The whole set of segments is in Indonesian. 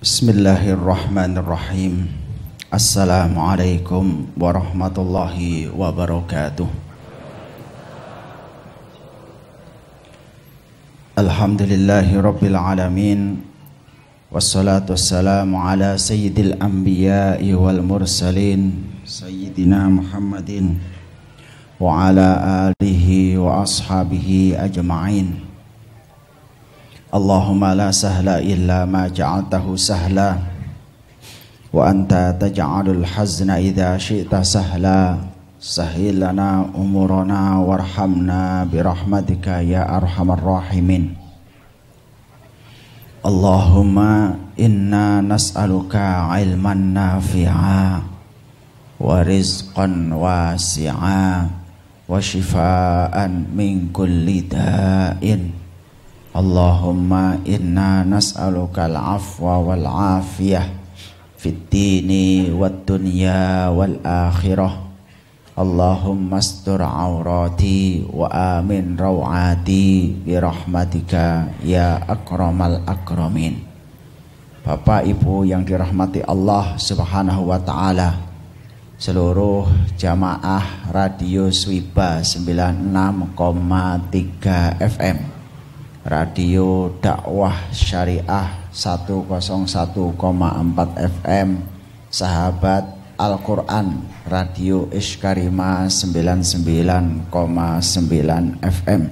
Bismillahirrahmanirrahim. Assalamualaikum warahmatullahi wabarakatuh. Alhamdulillahi rabbil alamin. Wassalatu wassalamu ala sayyidil anbiya'i wal mursalin Sayyidina Muhammadin wa ala alihi wa ashabihi ajma'in. Allahumma la sahla illa ma ja'altahu sahla wa anta taj'alul hazna idza syi'ta sahla. Sahhil lana umurana warhamna birahmatika ya arhamar rahimin. Allahumma inna nas'aluka ilman nafi'a wa rizqan wasi'a wa shifaan min kulli da'in. Allahumma inna nas'aluka al-afwa wal-afiyah fid dini wad dunya wal akhirah. Allahumma astur aurati wa amin rawati birahmatika ya akramal akramin. Bapak Ibu yang dirahmati Allah Subhanahu wa taala, seluruh jamaah Radio Swiba 96,3 FM, Radio Dakwah Syariah 101,4 FM, Sahabat Al-Quran Radio Iskarima 99,9 FM.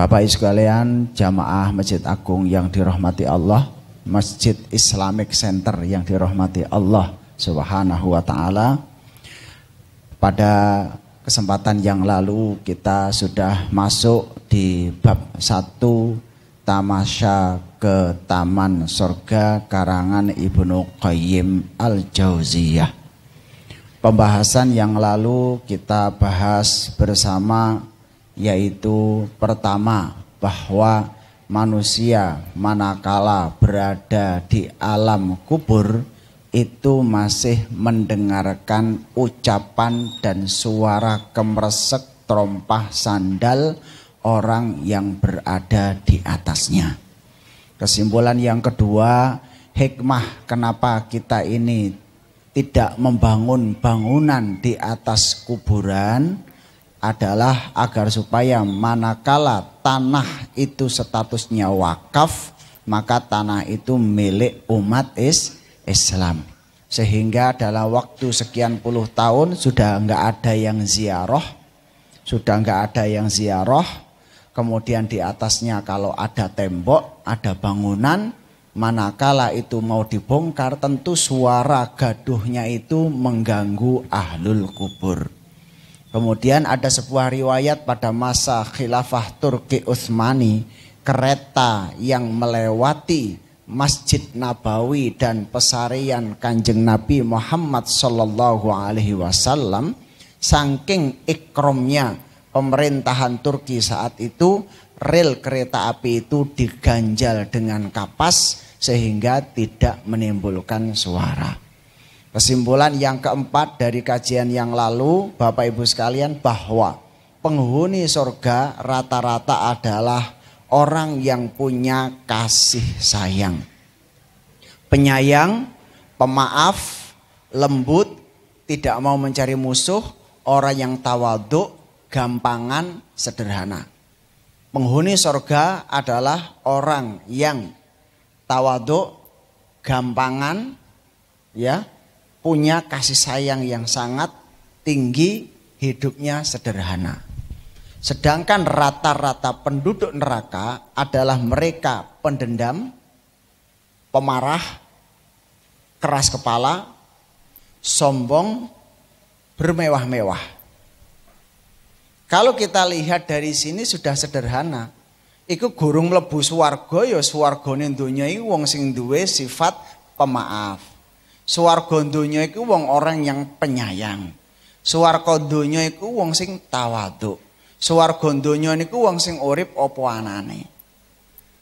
Bapak Ibu sekalian, jamaah Masjid Agung yang dirahmati Allah, Masjid Islamic Center yang dirahmati Allah Subhanahu wa taala. Pada kesempatan yang lalu kita sudah masuk di bab 1 Tamasya ke Taman Surga karangan Ibnu Qayyim Al-Jauziyah. Pembahasan yang lalu kita bahas bersama, yaitu pertama, bahwa manusia manakala berada di alam kubur itu masih mendengarkan ucapan dan suara kemresek terompah sandal orang yang berada di atasnya. Kesimpulan yang kedua, hikmah kenapa kita ini tidak membangun bangunan di atas kuburan adalah agar supaya manakala tanah itu statusnya wakaf, maka tanah itu milik umat Islam. Sehingga dalam waktu sekian puluh tahun sudah enggak ada yang ziarah. Kemudian di atasnya kalau ada tembok, ada bangunan, manakala itu mau dibongkar, tentu suara gaduhnya itu mengganggu ahlul kubur. Kemudian ada sebuah riwayat pada masa khilafah Turki Utsmani, kereta yang melewati Masjid Nabawi dan pesarian Kanjeng Nabi Muhammad sallallahu alaihi wasallam, saking ikromnya pemerintahan Turki saat itu, rel kereta api itu diganjal dengan kapas sehingga tidak menimbulkan suara. Kesimpulan yang keempat dari kajian yang lalu, Bapak Ibu sekalian, bahwa penghuni surga rata-rata adalah orang yang punya kasih sayang, penyayang, pemaaf, lembut, tidak mau mencari musuh, orang yang tawadhu, gampangan, sederhana. Penghuni surga adalah orang yang tawadhu, gampangan, ya, punya kasih sayang yang sangat tinggi, hidupnya sederhana. Sedangkan rata-rata penduduk neraka adalah mereka pendendam, pemarah, keras kepala, sombong, bermewah-mewah. Kalau kita lihat dari sini sudah sederhana. Iku gurung mlebu swarga, ya swargane donya iku wong sing duwe sifat pemaaf. Swarga donya iku wong orang yang penyayang. Swarga donya iku wong sing tawadhu. Swarga donya niku wong sing urip apa anane.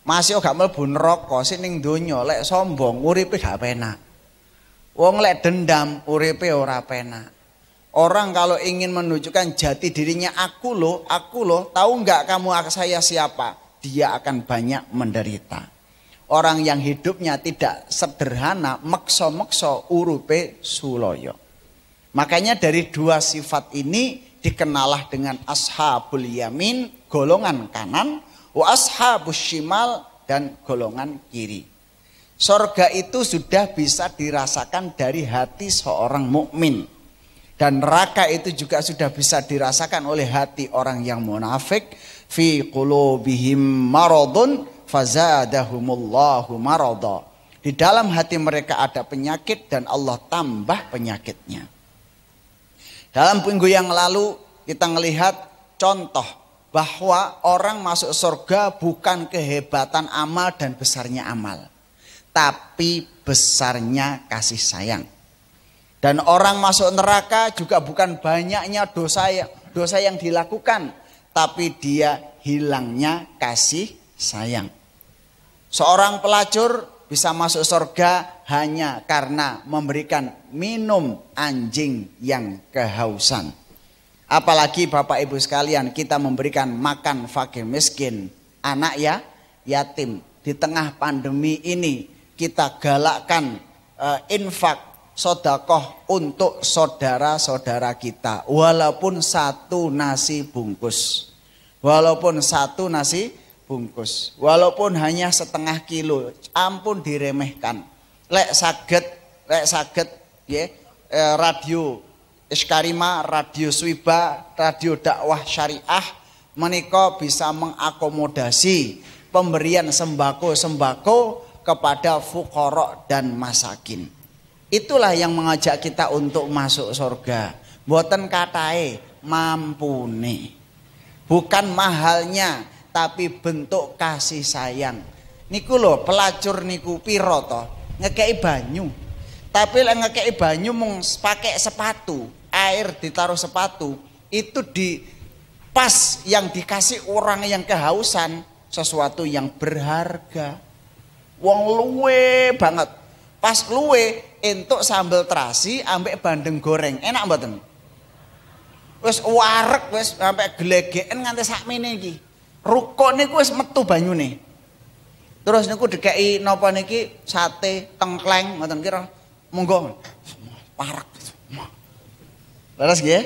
Masih gak mlebu neraka sing ning donya, lek sombong uripe gak penak. Wong lek dendam uripe ora penak. Orang kalau ingin menunjukkan jati dirinya, aku loh, tahu nggak kamu saya siapa? Dia akan banyak menderita. orang yang hidupnya tidak sederhana, mekso-mekso urupe suloyo. Makanya dari dua sifat ini dikenalah dengan ashabul yamin, golongan kanan, wa ashabus shimal, dan golongan kiri. Sorga itu sudah bisa dirasakan dari hati seorang mukmin. Dan neraka itu juga sudah bisa dirasakan oleh hati orang yang munafik. Fi qulubihim maradun fazadahumullahu marada. Di dalam hati mereka ada penyakit dan Allah tambah penyakitnya. Dalam minggu yang lalu kita melihat contoh bahwa orang masuk surga bukan kehebatan amal dan besarnya amal, tapi besarnya kasih sayang. Dan orang masuk neraka juga bukan banyaknya dosa yang dilakukan, tapi dia hilangnya kasih sayang. Seorang pelacur bisa masuk surga hanya karena memberikan minum anjing yang kehausan. Apalagi Bapak Ibu sekalian, kita memberikan makan fakir miskin, anak yatim. Di tengah pandemi ini kita galakkan infak, sodakoh untuk saudara-saudara kita. Walaupun satu nasi bungkus. Walaupun hanya setengah kilo. Ampun diremehkan. Lek saged ya, radio Iskarima, radio Swiba, radio dakwah syariah menika bisa mengakomodasi pemberian sembako kepada fuqara dan masakin. Itulah yang mengajak kita untuk masuk surga. Mboten katahe mampune. Bukan mahalnya, tapi bentuk kasih sayang. Niku lho pelacur niku piro to? Ngekeki banyu. Tapi lek ngekeki banyu mung pakai sepatu, air ditaruh sepatu, itu di pas yang dikasih orang yang kehausan sesuatu yang berharga. Wong luwe banget. Pas luwe entuk sambal terasi ambek bandeng goreng. Enak mboten? Wis wareg wis sampai glegeken nganti sakmene iki. Rukuk niku wis metu banyune. Terus niku dikeki napa niki sate tengkleng ngoten kira. Monggo. Parek. Leres nggih?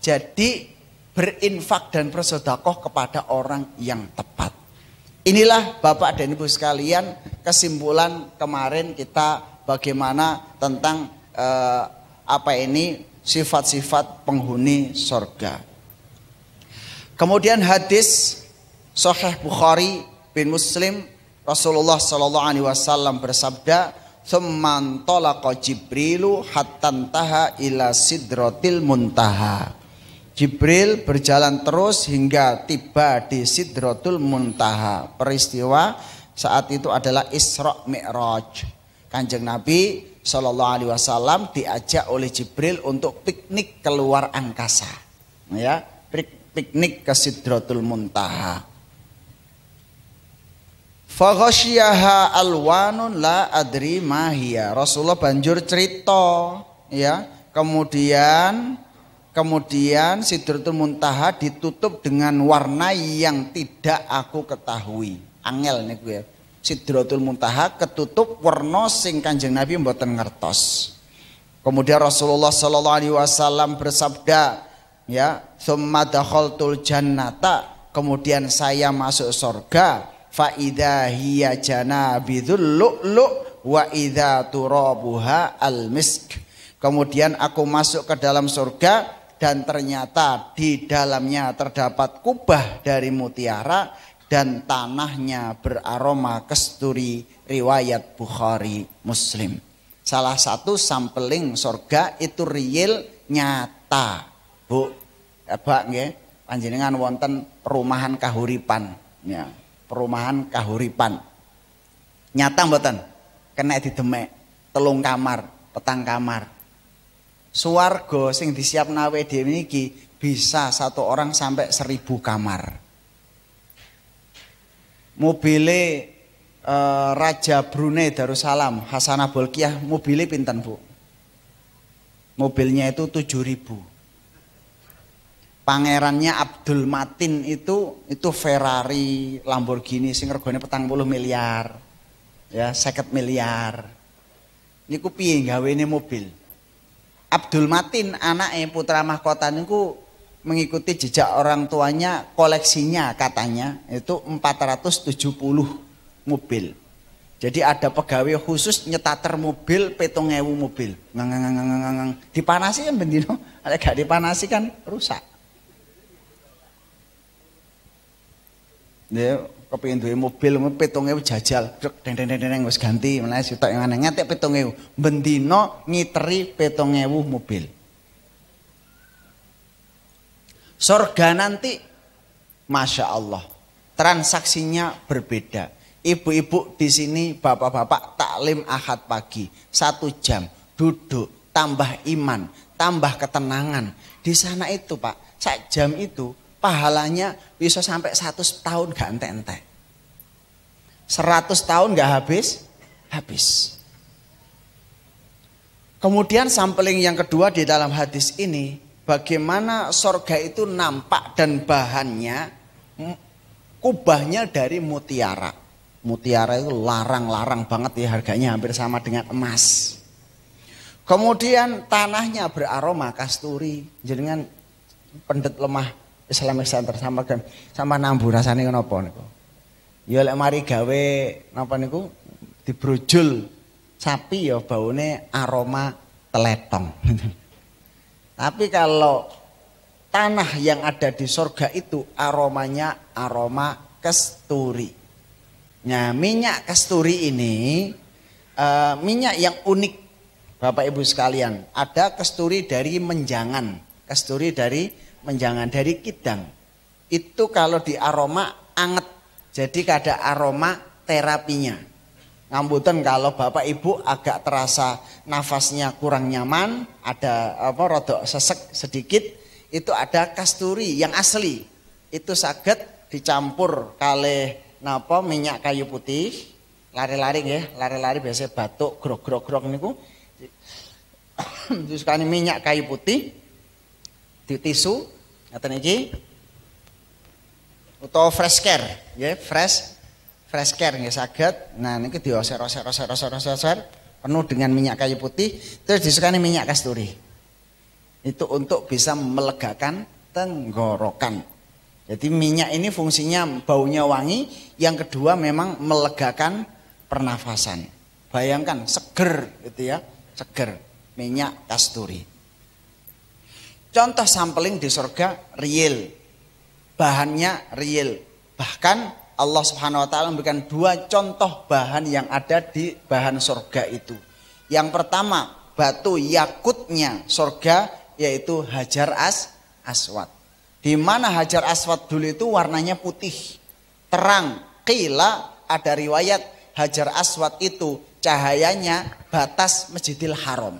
Jadi berinfak dan bersedekah kepada orang yang tepat. Inilah Bapak dan Ibu sekalian kesimpulan kemarin kita bagaimana tentang sifat-sifat penghuni surga. Kemudian hadis Sahih Bukhari bin Muslim, Rasulullah sallallahu alaihi wasallam bersabda, "Tsumman talaqa Jibrilu hatta taha ila sidratil muntaha." Jibril berjalan terus hingga tiba di Sidratul Muntaha. Peristiwa saat itu adalah Isra Mi'raj. Kanjeng Nabi Shallallahu Alaihi Wasallam diajak oleh Jibril untuk piknik keluar angkasa, ya, piknik ke Sidratul Muntaha. Faghasyiyaha alwanun la adri mahia. Rasulullah banjur cerita, ya, kemudian Sidratul Muntaha ditutup dengan warna yang tidak aku ketahui. Angel niku ya. Sidratul Muntaha ketutup warna sing Kanjeng Nabi mboten ngertos. Kemudian Rasulullah sallallahu alaihi wasallam bersabda, ya, "Tsumma dakhaltul jannata." Kemudian saya masuk surga, fa idza hiya janabidul lu'lu' wa idza turabuha al-misk. Kemudian aku masuk ke dalam surga dan ternyata di dalamnya terdapat kubah dari mutiara dan tanahnya beraroma kasturi. Riwayat Bukhari Muslim. Salah satu sampling surga itu real nyata. Bu, Pak nggih, panjenengan wonten perumahan kahuripan, ya, perumahan kahuripan. Nyata mboten? Kena didemek 3 kamar, 4 kamar. Suwarga sing disiapna awake dhewe niki bisa satu orang sampai 1000 kamar. Mobile Raja Brunei Darussalam Hasanah Bolkiah mobile pinten, Bu? Mobilnya itu 7.000. Pangerannya Abdul Matin itu Ferrari, Lamborghini sing regane 40 miliar. Ya, 50 miliar. Niku piye gawene mobil? Abdul Matin anaknya putra mahkota niku mengikuti jejak orang tuanya, koleksinya katanya itu 470 mobil. Jadi ada pegawai khusus nyetater mobil 7.000 mobil. Ngang. Dipanasi kan bendino, ada gak dipanasi kan rusak. Dia kepengin duwe mobil 7.000 jajal, deng wis ganti, meneh sitok yang aneh ngetek 7.000. Bendino ngiteri 7.000 mobil. Surga nanti Masya Allah transaksinya berbeda. Ibu-ibu di sini, bapak-bapak taklim ahad pagi 1 jam duduk, tambah iman, tambah ketenangan. Di sana itu Pak, 1 jam itu pahalanya bisa sampai 100 tahun gak entek-entek. 100 tahun gak habis. Kemudian sampling yang kedua di dalam hadis ini, bagaimana surga itu nampak dan bahannya, kubahnya dari mutiara. Mutiara itu larang banget ya, harganya hampir sama dengan emas. Kemudian tanahnya beraroma kasturi. Jenengan pendet lemah Islamic Center sama nambu rasane kenapa niku? Ya lek mari gawe napa niku dibrojol sapi ya baune aroma teletong. Tapi kalau tanah yang ada di surga itu aromanya aroma kasturi. Nah, minyak kasturi ini minyak yang unik Bapak Ibu sekalian. Ada kasturi dari menjangan, kasturi dari menjangan, dari kidang. Itu kalau di aroma anget, jadi ada aroma terapinya. Ngambutan kalau Bapak Ibu agak terasa nafasnya kurang nyaman, ada rodok sesek sedikit, itu ada kasturi yang asli. Itu saged dicampur kalih napa minyak kayu putih, lari-lari ya, lari-lari biasa batuk grog niku. Terus kan minyak kayu putih di tisu ngaten iki utawa fresh care ya, fresh care nggih saged. Nah niki dioser-oser penuh dengan minyak kayu putih, terus disukani minyak kasturi. Itu untuk bisa melegakan tenggorokan. Jadi minyak ini fungsinya baunya wangi, yang kedua memang melegakan pernafasan. Bayangkan seger gitu ya, seger minyak kasturi. Contoh sampling di surga real, bahannya real. Bahkan Allah Subhanahu wa taala memberikan 2 contoh bahan yang ada di bahan surga itu. Yang pertama, batu yakutnya surga yaitu Hajar Aswad. Di mana Hajar Aswad dulu itu warnanya putih, terang. Qila ada riwayat Hajar Aswad itu cahayanya batas Masjidil Haram.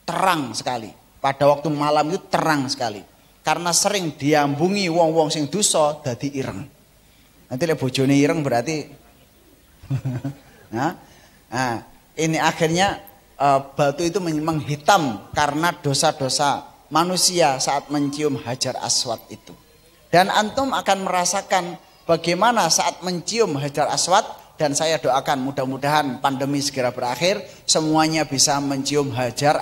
Terang sekali. Pada waktu malam itu terang sekali. Karena sering diambungi wong-wong sing dosa dadi ireng. Nanti lek bojone ireng berarti nah, ini akhirnya batu itu menghitam karena dosa-dosa manusia saat mencium Hajar Aswad itu. Dan antum akan merasakan bagaimana saat mencium Hajar Aswad, dan saya doakan mudah-mudahan pandemi segera berakhir, semuanya bisa mencium Hajar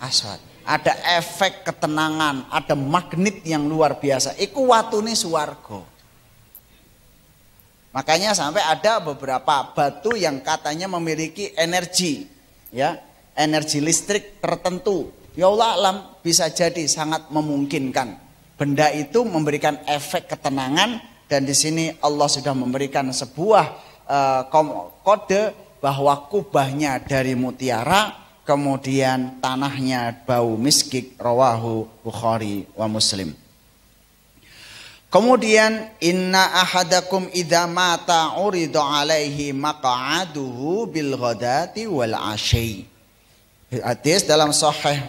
Aswad. Ada efek ketenangan, ada magnet yang luar biasa. Iku watune swarga. Makanya sampai ada beberapa batu yang katanya memiliki energi, ya, energi listrik tertentu. Ya Allah alam, bisa jadi sangat memungkinkan. Benda itu memberikan efek ketenangan, dan di sini Allah sudah memberikan sebuah kode bahwa kubahnya dari mutiara, kemudian tanahnya bau miskik, rawahu Bukhari wa Muslim. Kemudian inna ahadakum idza mata urida alaihi maq'aduhu bil ghadati wal asyi. Hadis dalam Sahih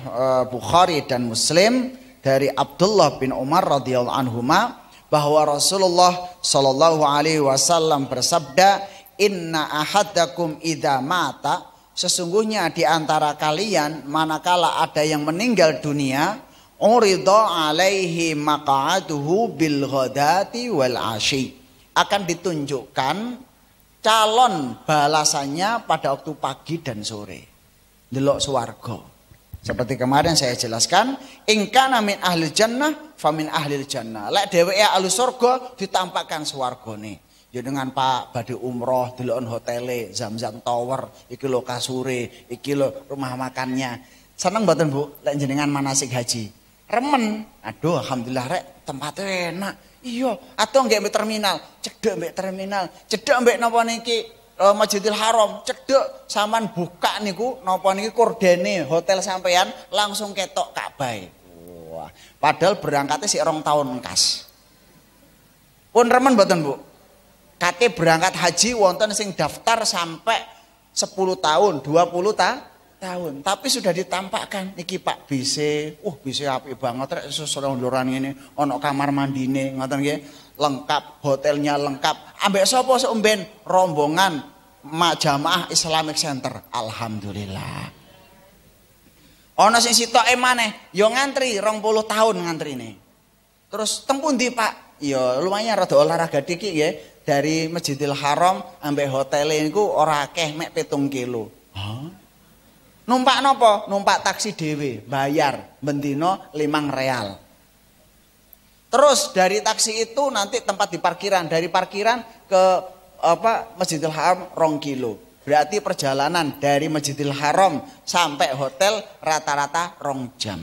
Bukhari dan Muslim dari Abdullah bin Umar radhiyallahu anhuma bahwa Rasulullah sallallahu alaihi wasallam bersabda, inna ahadakum idza mata, sesungguhnya di antara kalian manakala ada yang meninggal dunia, urida alaihi maq'aduhu bil ghadati wal asyi, akan ditunjukkan calon balasannya pada waktu pagi dan sore. Delok swarga. Seperti kemarin saya jelaskan, in kana min ahli jannah famin ahli jannah. Lek dheweke ahli surga ditampakkan swargane. Ya dengan Pak badhe umroh delokon hotele, Zamzam Tower, iki lho kasure, iki lho rumah makannya. Seneng mboten Bu lek jenengan manasik haji? Remen. Aduh alhamdulillah rek tempatnya enak. Iya, atau nggak mbek terminal, cedek mbek terminal, cedek mbek napa niki Masjidil Haram, cedek saman buka niku napa niki kordene hotel sampean langsung ketok Ka'bah. Wah, padahal berangkatnya si 2 tahun kas. Pun remen mboten Bu? Kate berangkat haji wonten sing daftar sampai 10 tahun, 20 tahun, tapi sudah ditampakkan niki Pak BC, BC apik banget rek sesorong-sorongan ngene, ana kamar mandine ngoten nggih, lengkap, hotelnya lengkap. Ambek sapa sok mben? Rombongan Jamaah Islamic Center. Alhamdulillah. Ana sing sitoke maneh, ya ngantri 20 tahun ngantrine. Terus teng pundi Pak? Ya lumayan rada olahraga dikit nggih, dari Masjidil Haram ambek hotel niku ora akeh mek 7 kilo. Hah? Numpak nopo? Numpak taksi dhewe, bayar bendino 5 real. Terus dari taksi itu nanti tempat di parkiran, dari parkiran ke Masjidil Haram 2 kilo. Berarti perjalanan dari Masjidil Haram sampai hotel rata-rata 2 jam.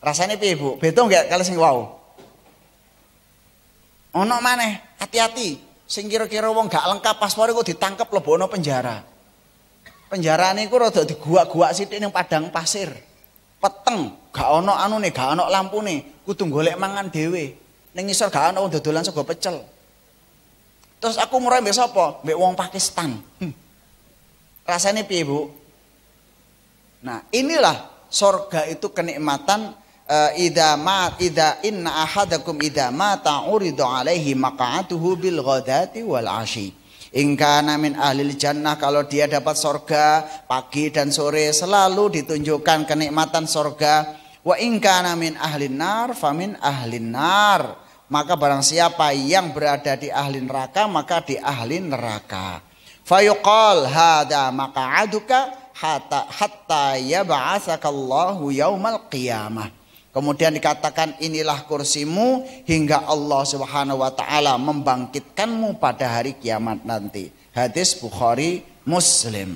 Rasanya piye Bu? Beda nggak kalau sing wau? Ono maneh, hati-hati. Sing kira-kira wong gak lengkap paspor iku ditangkep lebono penjara. Penjara niku rada diguak-guak sithik ning padang pasir. Peteng, gak ono anune, gak ono lampune, kudu golek mangan dhewe. Ning ngisor gak ono wong dodolan sego pecel. Terus aku murah mbek sapa? Mbek wong Pakistan. Rasane piye, Bu? Nah, inilah surga itu kenikmatan idza inna ahadakum idza mata uridu alaihi maq'atuhu bil ghadati wal 'ashi. In kana min ahlil jannah, kalau dia dapat surga pagi dan sore selalu ditunjukkan kenikmatan surga. Wa in kana min ahlin nar famin ahlin nar, maka barang siapa yang berada di ahli neraka maka di ahli neraka. Fayuqal hada maq'aduka hatta yab'atsakallahu yaumal qiyamah. Kemudian dikatakan inilah kursimu hingga Allah Subhanahu wa taala membangkitkanmu pada hari kiamat nanti. Hadis Bukhari Muslim.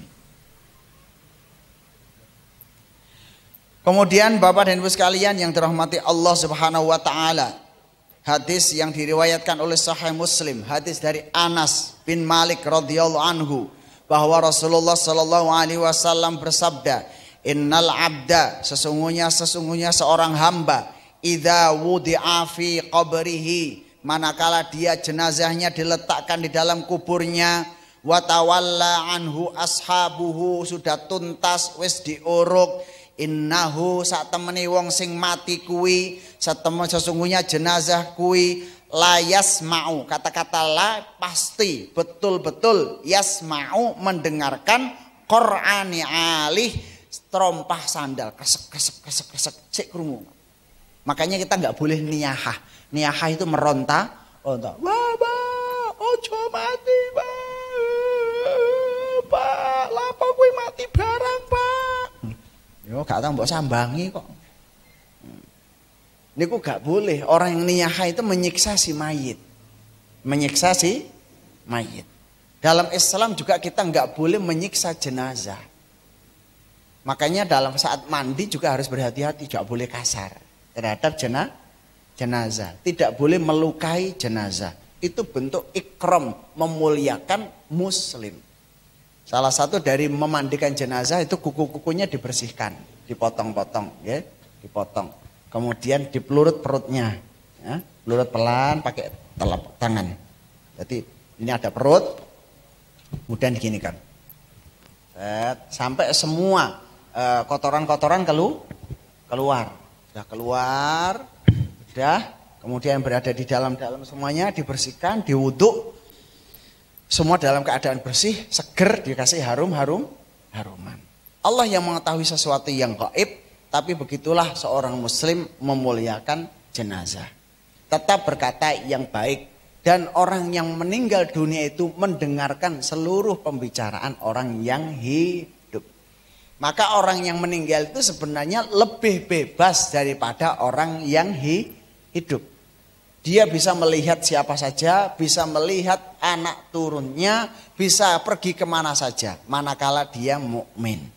Kemudian Bapak dan Ibu sekalian yang dirahmati Allah Subhanahu wa taala, hadis yang diriwayatkan oleh Sahih Muslim, hadis dari Anas bin Malik radhiyallahu anhu, bahwa Rasulullah sallallahu alaihi wasallam bersabda, innal abda, sesungguhnya seorang hamba, idza wudi'a fi qabrihi, manakala dia jenazahnya diletakkan di dalam kuburnya, wa tawalla anhu ashabuhu, sudah tuntas wis diuruk, innahu sak temene wong sing mati kuwi, sesungguhnya jenazah kuwi la yasma'u, kata-kata la pasti betul-betul, yasma'u mendengarkan qur'ani alih, terompah sandal kresek sik krungu. Makanya kita nggak boleh niyahah. Niyahah itu meronta, Bapak, ojo mati, Pak. Lapo kuwi mati barang, Pak. Yo gak tau mbok sambangi kok. Niku gak boleh. Orang yang niyahah itu menyiksa si mayit. Menyiksa si mayit. Dalam Islam juga kita nggak boleh menyiksa jenazah. Makanya dalam saat mandi juga harus berhati-hati, tidak boleh kasar terhadap jenazah. Tidak boleh melukai jenazah. Itu bentuk ikram, memuliakan muslim. Salah satu dari memandikan jenazah itu kuku-kukunya dibersihkan, dipotong-potong, ya, dipotong. Kemudian dipelurut perutnya, ya, pelurut pelan pakai telapak tangan. Jadi ini ada perut, kemudian diginikan, sampai semua kotoran-kotoran keluar. Sudah keluar, sudah, kemudian berada di dalam semuanya dibersihkan, diwuduk, semua dalam keadaan bersih, seger, dikasih haruman. Allah yang mengetahui sesuatu yang gaib, tapi begitulah seorang muslim memuliakan jenazah. Tetap berkata yang baik, Dan orang yang meninggal dunia itu mendengarkan seluruh pembicaraan orang yang hidup. Maka orang yang meninggal itu sebenarnya lebih bebas daripada orang yang hidup. Dia bisa melihat siapa saja, bisa melihat anak turunnya, bisa pergi kemana saja. Manakala dia mukmin.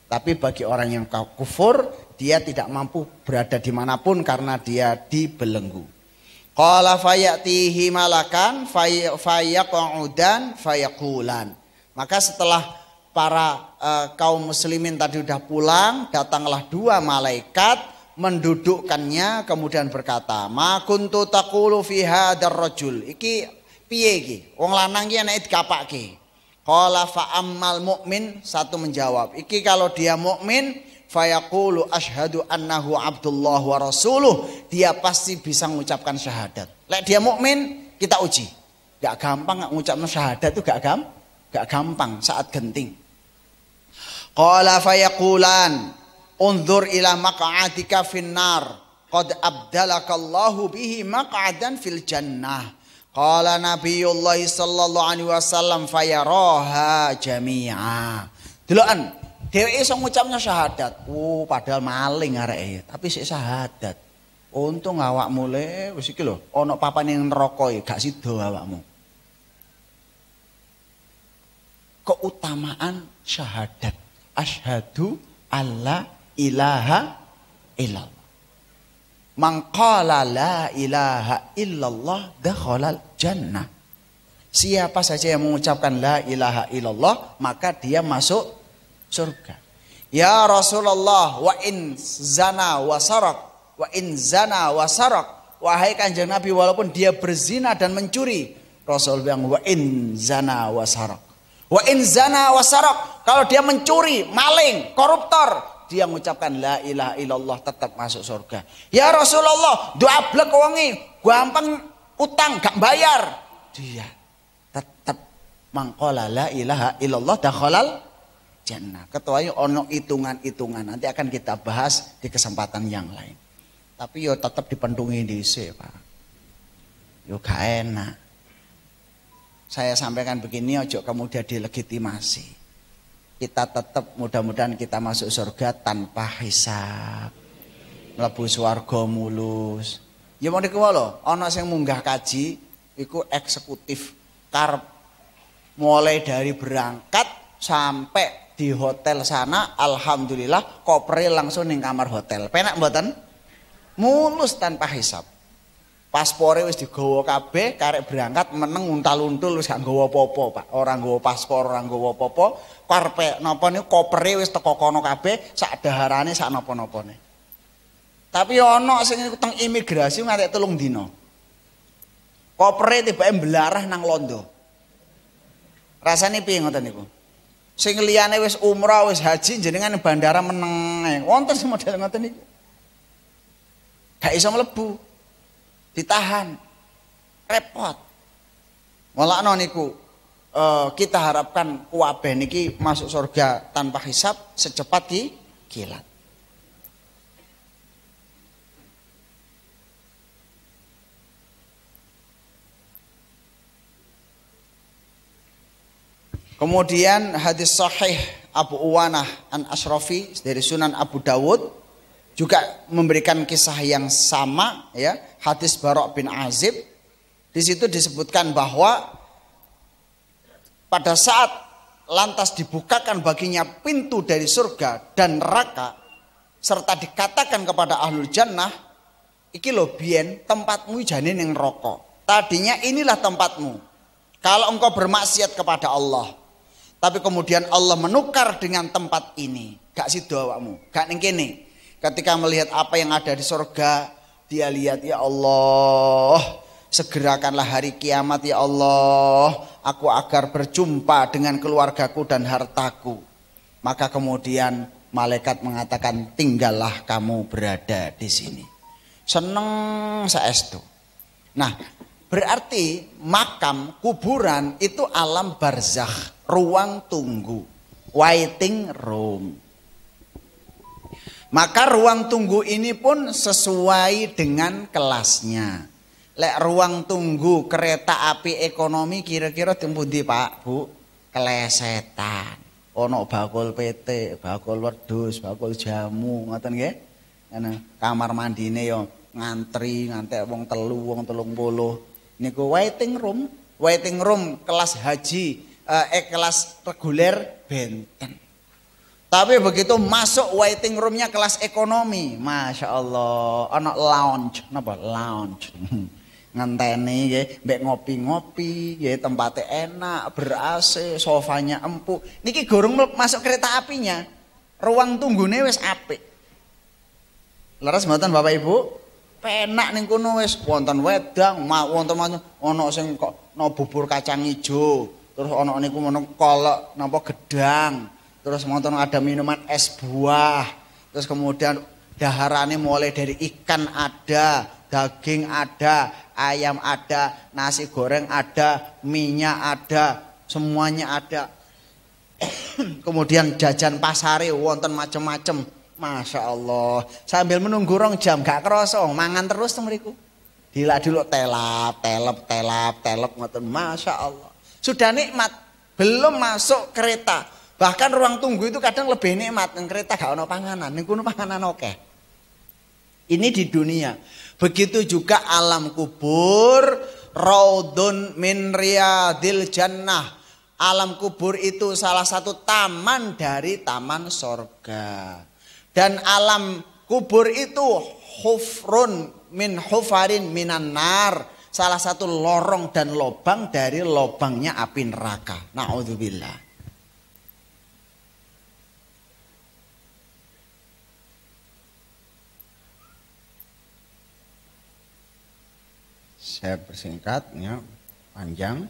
Tapi bagi orang yang kufur, dia tidak mampu berada dimanapun karena dia dibelenggu. Qala fayatihi malakan fayaq'udan fayaqulan. Maka setelah para kaum muslimin tadi sudah pulang, datanglah dua malaikat mendudukkannya kemudian berkata, "Ma kuntu taqulu fi hadzal rajul." Iki piye iki? Wong lanang iki anake dikapakke. Qala fa ammal mukmin, satu menjawab, iki kalau dia mukmin fayaqulu asyhadu annahu abdullah wa rasuluh, dia pasti bisa mengucapkan syahadat. Lek dia mukmin kita uji. Gak gampang mengucapkan syahadat itu gak gampang saat genting. Qala fayaqulan unzur ila maq'adika finnar qad abdalakallahu bihi maq'adan fil jannah. Qala nabiyullah sallallahu alaihi wasallam fayaraha jami'a. Deloken dheweke iso ngucapnya syahadat. Padahal maling areke, tapi sik syahadat. Untung awakmu le wis iki lho, ana papan ning neraka gak sida awakmu. Keutamaan syahadat. Asyhadu alla ilaha illallah. Man qala la ilaha illallah dakhalal jannah. Siapa saja yang mengucapkan la ilaha illallah, maka dia masuk surga. Ya Rasulullah, wa in zana wa sarak, wa in zana wa sarak. Wahai Kanjeng Nabi, walaupun dia berzina dan mencuri, Rasul bilang wa in zana wa sarak. Wa in zana wa sarak, kalau dia mencuri, maling, koruptor, dia mengucapkan la ilaha illallah tetap masuk surga. Ya Rasulullah, doa blek wonge, gampang utang gak bayar, dia tetap mangqala la ilaha illallah dakhalal jannah. Ketuanya ono hitungan-hitungan, nanti akan kita bahas di kesempatan yang lain. Tapi yo tetap dipendungi dhisik, Pak. Yo gak enak. Saya sampaikan begini, ojo kemudian dilegitimasi. Kita tetap mudah-mudahan kita masuk surga tanpa hisab. Mlebu swarga mulus. Ya mau niku lho, ana sing munggah kaji iku eksekutif karep mulai dari berangkat sampai di hotel sana, alhamdulillah kopre langsung ning kamar hotel. Penak mboten? Mulus tanpa hisab. Paspore wis digawa kabeh, karek berangkat meneng untal-untul wis gak nggawa apa-apa, Pak. Ora nggawa paspor, ora nggawa apa-apa. Karepe napa niku kopre wis teko kono kabeh, sak daharane sak napa-napane. Tapi ana sing teng imigrasi nganti 3 dina. Kopre tibake mbelarah nang Londo. Rasane piye ngoten niku? Sing liyane wis umrah, wis haji jenengan bandara meneng. Wonten sing model ngoten niku. Gak iso mlebu. Ditahan. Repot. Walakno niku kita harapkan kuwabeh niki masuk surga tanpa hisab secepat kilat. Kemudian hadis sahih Abu Uwanah an Ashrafi dari Sunan Abu Dawud juga memberikan kisah yang sama, ya, hadis Barok bin Azib. Di situ disebutkan bahwa pada saat lantas dibukakan baginya pintu dari surga dan neraka serta dikatakan kepada ahlul jannah, iki lho biyen tempatmu jane ning neraka. Tadinya inilah tempatmu. Kalau engkau bermaksiat kepada Allah, tapi kemudian Allah menukar dengan tempat ini, gak sido awakmu, gak ning kene. Ketika melihat apa yang ada di surga, dia lihat, ya Allah, segerakanlah hari kiamat ya Allah, aku agar berjumpa dengan keluargaku dan hartaku. Maka kemudian malaikat mengatakan, tinggallah kamu berada di sini. Seneng saestu. Nah, berarti makam, kuburan itu alam barzakh, ruang tunggu, waiting room. Maka ruang tunggu ini pun sesuai dengan kelasnya. Lek ruang tunggu kereta api ekonomi kira-kira tempundi Pak, Bu? Klesetan. Ono bakul PT, bakul wedhus, bakul jamu, ngoten nggih. Kamar mandine yo ngantri ngantek wong 30 niku waiting room kelas haji kelas reguler benten. Tapi begitu masuk waiting roomnya kelas ekonomi, masya Allah, ana lounge, napa lounge. Ngenteni nggih, mbek ngopi-ngopi, nggih tempatnya enak, ber-AC, sofanya empuk. Niki gorong masuk kereta apinya. Ruang tunggune wis apik. Leres mboten Bapak Ibu? Penak ning kono wis wonten wedang, wonten ana sing kok no bubur kacang ijo, terus ana niku kolak napa gedang. Terus wonten ada minuman es buah. Terus kemudian daharannya mulai dari ikan ada, daging ada, ayam ada, nasi goreng ada, minyak ada, semuanya ada. Kemudian jajan pasare wonten macem-macem. Masya Allah. Sambil menunggu rong jam gak kerasa mangan terus mriku. Dilak-diluk telap ngoten. Masya Allah. Sudah nikmat, belum masuk kereta. Bahkan ruang tunggu itu kadang lebih nikmat. Yang kereta gak ono panganan, ning kono panganan oke. Ini di dunia. Begitu juga alam kubur, raudun min riyadil jannah. Alam kubur itu salah satu taman dari taman sorga. Dan alam kubur itu hufrun min hufarin minan nar. Salah satu lorong dan lobang dari lobangnya api neraka. Na'udzubillah. Saya persingkatnya panjang.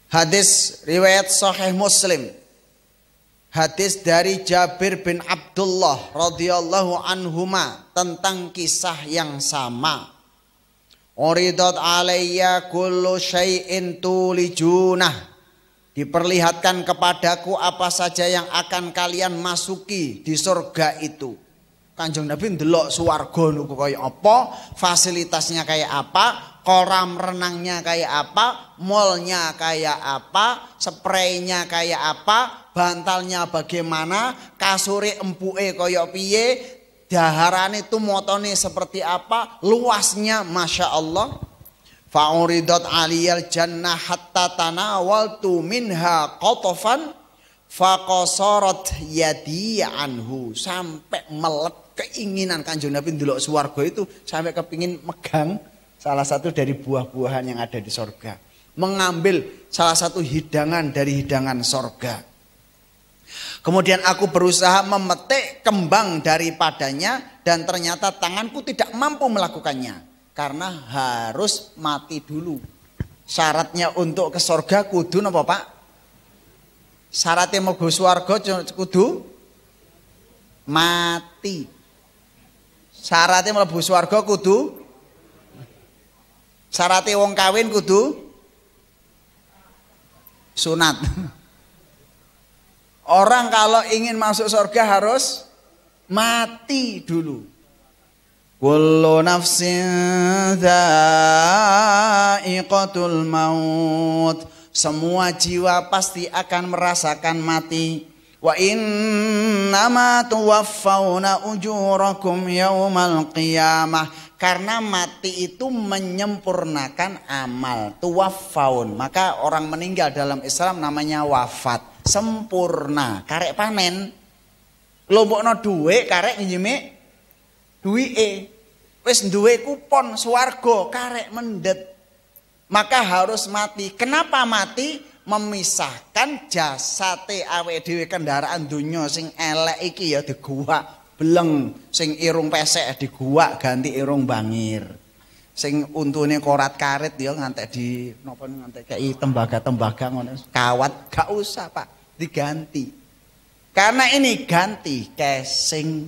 Hadis riwayat Sahih Muslim. Hadis dari Jabir bin Abdullah radhiyallahu anhuma tentang kisah yang sama. Uridat alayya kullu syai'in tulijunah. Diperlihatkan kepadaku apa saja yang akan kalian masuki di surga itu. Kanjeng Nabi ndelok swarga niku kaya apa, fasilitasnya kayak apa, kolam renangnya kayak apa, mallnya kayak apa, spraynya kayak apa, bantalnya bagaimana, kasure empuke kaya piye, daharane itu motone seperti apa, luasnya masya Allah. Fa'uridat aliyal jannah hatta tanawaltu minha qatafan faqasarat yadi anhu, sampai melek keinginan Kanjeng Nabi ndelok swarga itu sampai kepingin megang salah satu dari buah-buahan yang ada di sorga, mengambil salah satu hidangan dari hidangan sorga. Kemudian aku berusaha memetik kembang daripadanya dan ternyata tanganku tidak mampu melakukannya karena harus mati dulu. Syaratnya untuk ke sorga kudu napa Pak? Syaratnya mau ke swarga kudu mati. Syaratnya mlebu swarga kudu, syaratnya wong kawin kudu sunat. Orang kalau ingin masuk surga harus mati dulu. Kullu nafsin dha'iqatul maut. Semua jiwa pasti akan merasakan mati. Wa innama tuwaffawna ujurakum yaumal qiyamah. Karena mati itu menyempurnakan amal. Tuwaffaun. Maka orang meninggal dalam Islam namanya wafat. Sempurna. Karek panen. Lombokno duwe karek njimik duwike. Wis duwe kupon swarga karek mendet. Maka harus mati. Kenapa mati? Memisahkan jasate awake dhewe kendaraan donya sing elek iki ya diguwak beleng, sing irung pesek diguwak ganti irung bangir, sing untune korat karet ya ngantek di napa ngantek kei tembaga-tembaga ngono kawat gak usah Pak diganti. Karena ini ganti casing.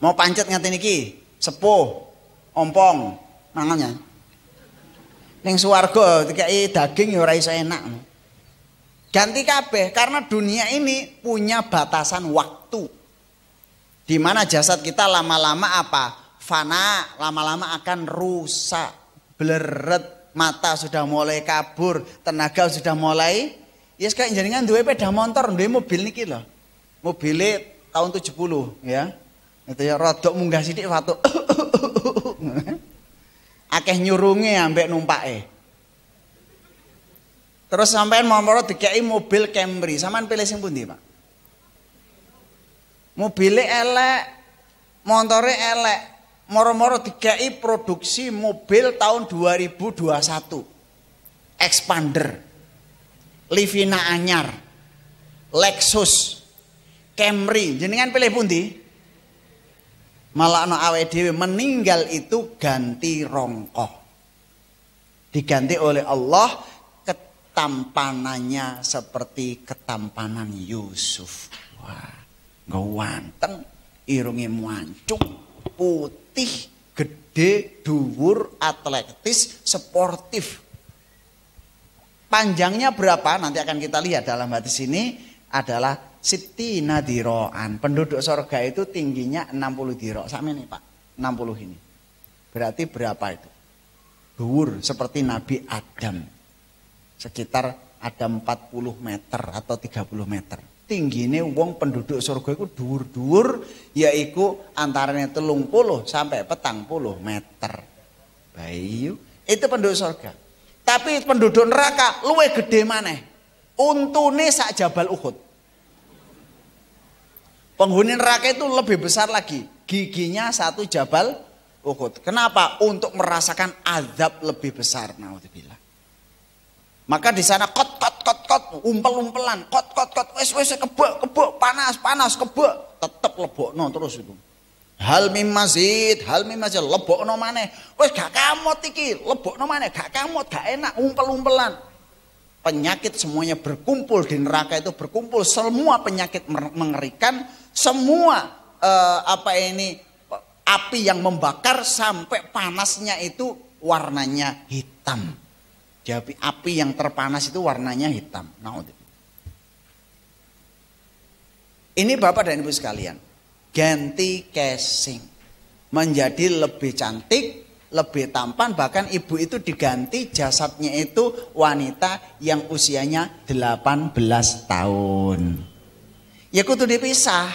Mau pancet ngaten iki sepuh ompong mangannya. Ning swarga dikai daging ya ora iso enak. Ganti kabeh karena dunia ini punya batasan waktu. Di mana jasad kita lama-lama apa? Fana, lama-lama akan rusak, bleret, mata sudah mulai kabur, tenaga sudah mulai. Ya sekarang jaringan duwe sepeda motor, duwe mobil niki loh. Mobilnya tahun 70 ya. Itu ya rodok munggah sithik watu. Akeh nyurunge ambek numpake. Terus sampean mau dikei mobil Camry, sampean pilih sing pundi, Pak? Mobilnya elek, motornya elek, moro-moro dikei produksi mobil tahun 2021. Expander, Livina anyar, Lexus, Camry, jenengan pilih pundi? Malah ana awake dhewe meninggal itu ganti rongkoh. Diganti oleh Allah ketampanannya seperti ketampanan Yusuf. Wah, ganteng, irunge mancung, putih, gede, dhuwur, atletis, sportif. Panjangnya berapa? Nanti akan kita lihat dalam hadis ini adalah Sittina diro'an. Penduduk surga itu tingginya 60 diro'. Sama ini Pak, 60 ini. Berarti berapa itu? Dhuwur seperti Nabi Adam. Sekitar ada 40 meter atau 30 meter. Tingginya wong penduduk surga itu dhuwur-dhuwur, yaitu antaranya 30 sampai 40 meter. Bayu, itu penduduk surga. Tapi penduduk neraka luwih gede maneh. Untune sak Jabal Uhud. Penghuni neraka itu lebih besar lagi. Giginya satu Jabal Uhud. Kenapa? Untuk merasakan azab lebih besar. Naudzubillah. Maka di sana kot, umpel-umpelan, kot, wes kebek, panas, kebek, tetep lebokno terus itu. Hal mim mazid, lebokno maneh. Wes gak kamot iki, lebokno maneh, gak kamot, gak enak, umpel-umpelan. Penyakit semuanya berkumpul di neraka itu berkumpul, semua penyakit mengerikan, semua api yang membakar sampai panasnya itu warnanya hitam. Jadi api yang terpanas itu warnanya hitam. Ini Bapak dan Ibu sekalian, ganti casing menjadi lebih cantik, lebih tampan, bahkan ibu itu diganti jasadnya itu wanita yang usianya 18 tahun. Ya kudu dipisah.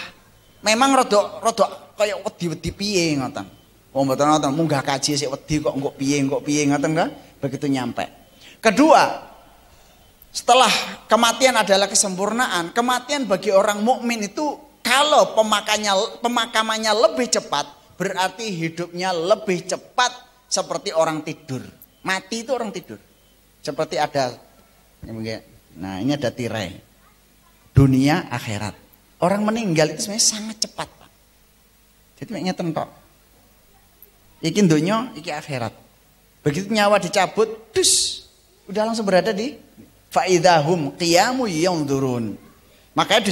Memang rodok kayak wedi-wedi piye ngoten. Wong mboten ngoten, munggah kaji sik wedi kok engko piye ngoten ka? Begitu nyampe. Kedua, setelah kematian adalah kesempurnaan, kematian bagi orang mukmin itu kalau pemakamannya lebih cepat, berarti hidupnya lebih cepat seperti orang tidur. Mati itu orang tidur. Seperti ada, nah ini ada tirai. Dunia akhirat. Orang meninggal itu sebenarnya sangat cepat, Pak. Jadi ngeten tok. Iki donya, iki akhirat. Begitu nyawa dicabut, dus, udah langsung berada di faidahum qiyamu yanzurun. Makanya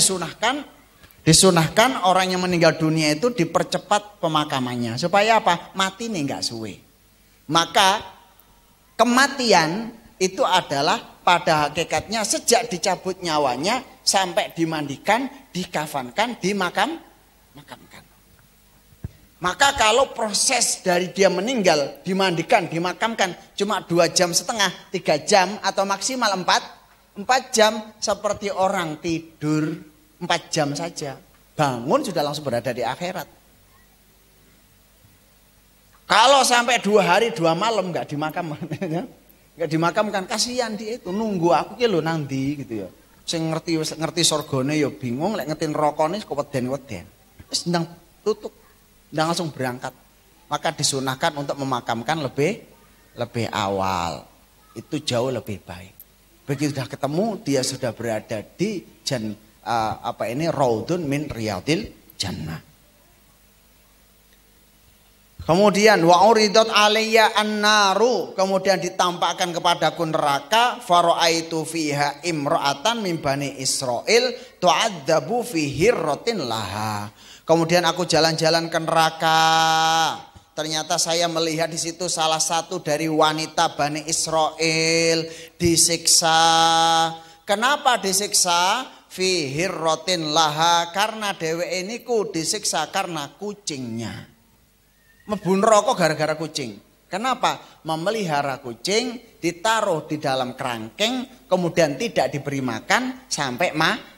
disunahkan orang yang meninggal dunia itu dipercepat pemakamannya supaya apa? Mati nih nggak suwe. Maka kematian itu adalah pada hakikatnya sejak dicabut nyawanya sampai dimandikan, dikafankan, dimakamkan. Maka kalau proses dari dia meninggal, dimandikan, dimakamkan cuma 2,5 jam, 3 jam atau maksimal 4 jam seperti orang tidur 4 jam saja. Bangun sudah langsung berada di akhirat. Kalau sampai 2 hari 2 malam nggak dimakamkan, kasihan dia itu nunggu aku ki lho nang ndi gitu ya. Sing ngerti sorgone ya bingung, lek ngerti nerakane kok weden-weden. Wis ndang tutup. Dan langsung berangkat. Maka disunahkan untuk memakamkan lebih awal. Itu jauh lebih baik. Begitu sudah ketemu, dia sudah berada di raudun min riyadil jannah. Kemudian wa uridat alayya an-naru, kemudian ditampakkan kepadaku neraka, faraitu fiha imra'atan min bani Israil tu'adzabu fi hirratin laha. Kemudian aku jalan-jalan ke neraka. Ternyata saya melihat di situ salah satu dari wanita Bani Israel disiksa. Kenapa disiksa? fi hirrotin laha, karena dheweke niku disiksa karena kucingnya. Mlebu neraka gara-gara kucing. Kenapa? Memelihara kucing, ditaruh di dalam kerangkeng, kemudian tidak diberi makan sampai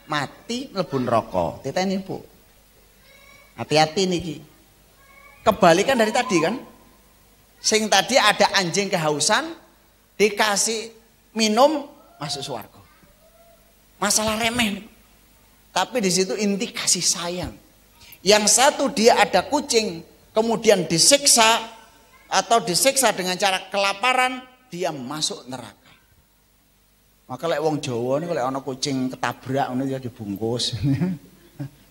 mati, mlebu neraka. Titeni Bu. Hati-hati niki. Kebalikan dari tadi kan. Sing tadi ada anjing kehausan, dikasih minum, masuk surga. Masalah remeh. Tapi di situ inti kasih sayang. Yang satu dia ada kucing, kemudian disiksa atau disiksa dengan cara kelaparan, dia masuk neraka. Maka lek wong Jawa niku lek ana kucing ketabrak ngono ya dibungkus.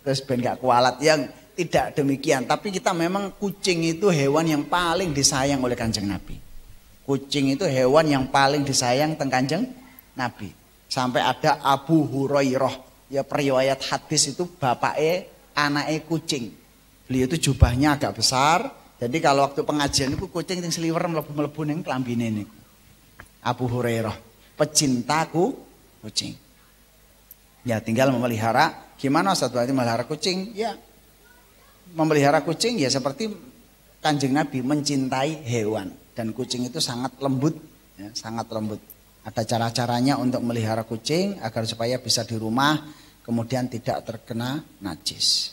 Terus ben gak kualat, yang tidak demikian. Tapi kita memang kucing itu hewan yang paling disayang oleh Kanjeng Nabi. Kucing itu hewan yang paling disayang teng Kanjeng Nabi. Sampai ada Abu Hurairah, ya periwayat hadis itu bapaknya anaknya kucing. Beliau itu jubahnya agak besar. Jadi kalau waktu pengajian itu kucing yang seliwer melebu-melebu ning klambine niku. Abu Hurairah, pecintaku kucing. Ya tinggal memelihara. Gimana Ustaz berarti memelihara kucing? Ya memelihara kucing ya seperti Kanjeng Nabi mencintai hewan. Dan kucing itu sangat lembut, ya, sangat lembut. Ada cara-caranya untuk melihara kucing agar supaya bisa di rumah kemudian tidak terkena najis.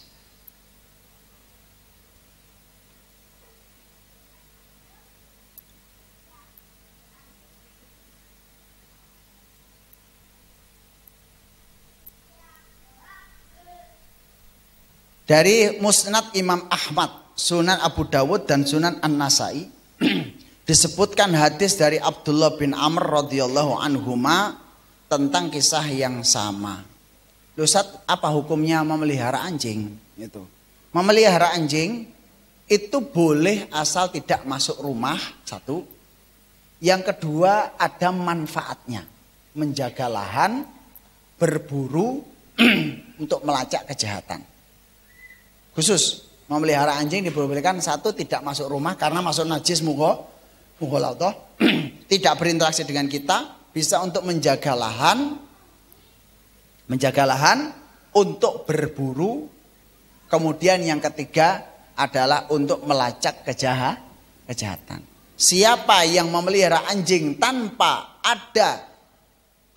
Dari Musnad Imam Ahmad, Sunan Abu Dawud dan Sunan An-Nasai disebutkan hadis dari Abdullah bin Amr radhiyallahu anhuma tentang kisah yang sama. Ustaz, apa hukumnya memelihara anjing? Itu. Memelihara anjing itu boleh asal tidak masuk rumah, satu. Yang kedua ada manfaatnya. Menjaga lahan, berburu untuk melacak kejahatan. Khusus memelihara anjing dibolehkan satu tidak masuk rumah karena masuk najis mughalladzah, tidak berinteraksi dengan kita, bisa untuk menjaga lahan untuk berburu. Kemudian yang ketiga adalah untuk melacak kejahatan. Siapa yang memelihara anjing tanpa ada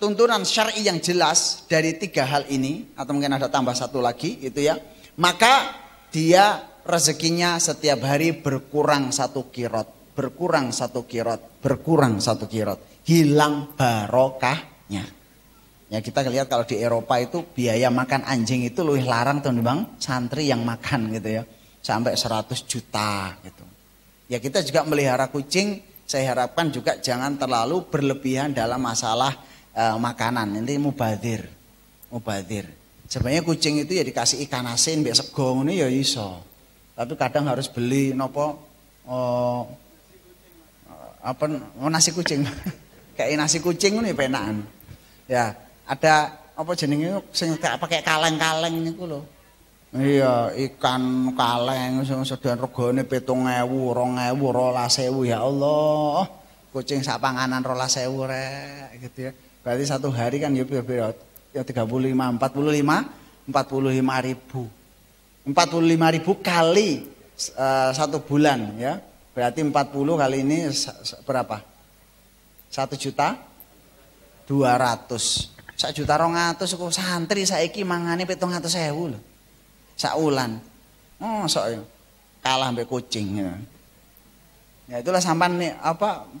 tuntunan syar'i yang jelas dari tiga hal ini, atau mungkin ada tambah satu lagi itu ya, maka dia rezekinya setiap hari berkurang 1 kirot. Berkurang 1 kirot, berkurang 1 kirot, hilang barokahnya. Ya kita lihat kalau di Eropa itu biaya makan anjing itu lebih larang tuh Bang, santri yang makan gitu ya, sampai 100 juta gitu. Ya kita juga melihara kucing, saya harapkan juga jangan terlalu berlebihan dalam masalah makanan. Ini mubadzir. Sebenarnya kucing itu ya dikasih ikan asin, mbek sego ngene ya iso. Tapi kadang harus beli nasi kucing. Kayak nasi kucing ini penakan. Ya, ada apa jenenge sing pakai kaleng-kaleng niku lho. Iya, ikan kaleng sing sedan regane 7.000, 2.000, 12.000 ya Allah. Kucing sak panganan 12.000 rek gitu ya. Berarti satu hari kan ya 35, 45 ribu. 45 ribu kali 1 bulan ya. Berarti 40 kali ini berapa? 1.200.000. 1.200.000 kok santri saiki mangane 700.000 lho. Sak wulan. Mosok ya. Kalah mbek kucing ya. Ya itulah sampean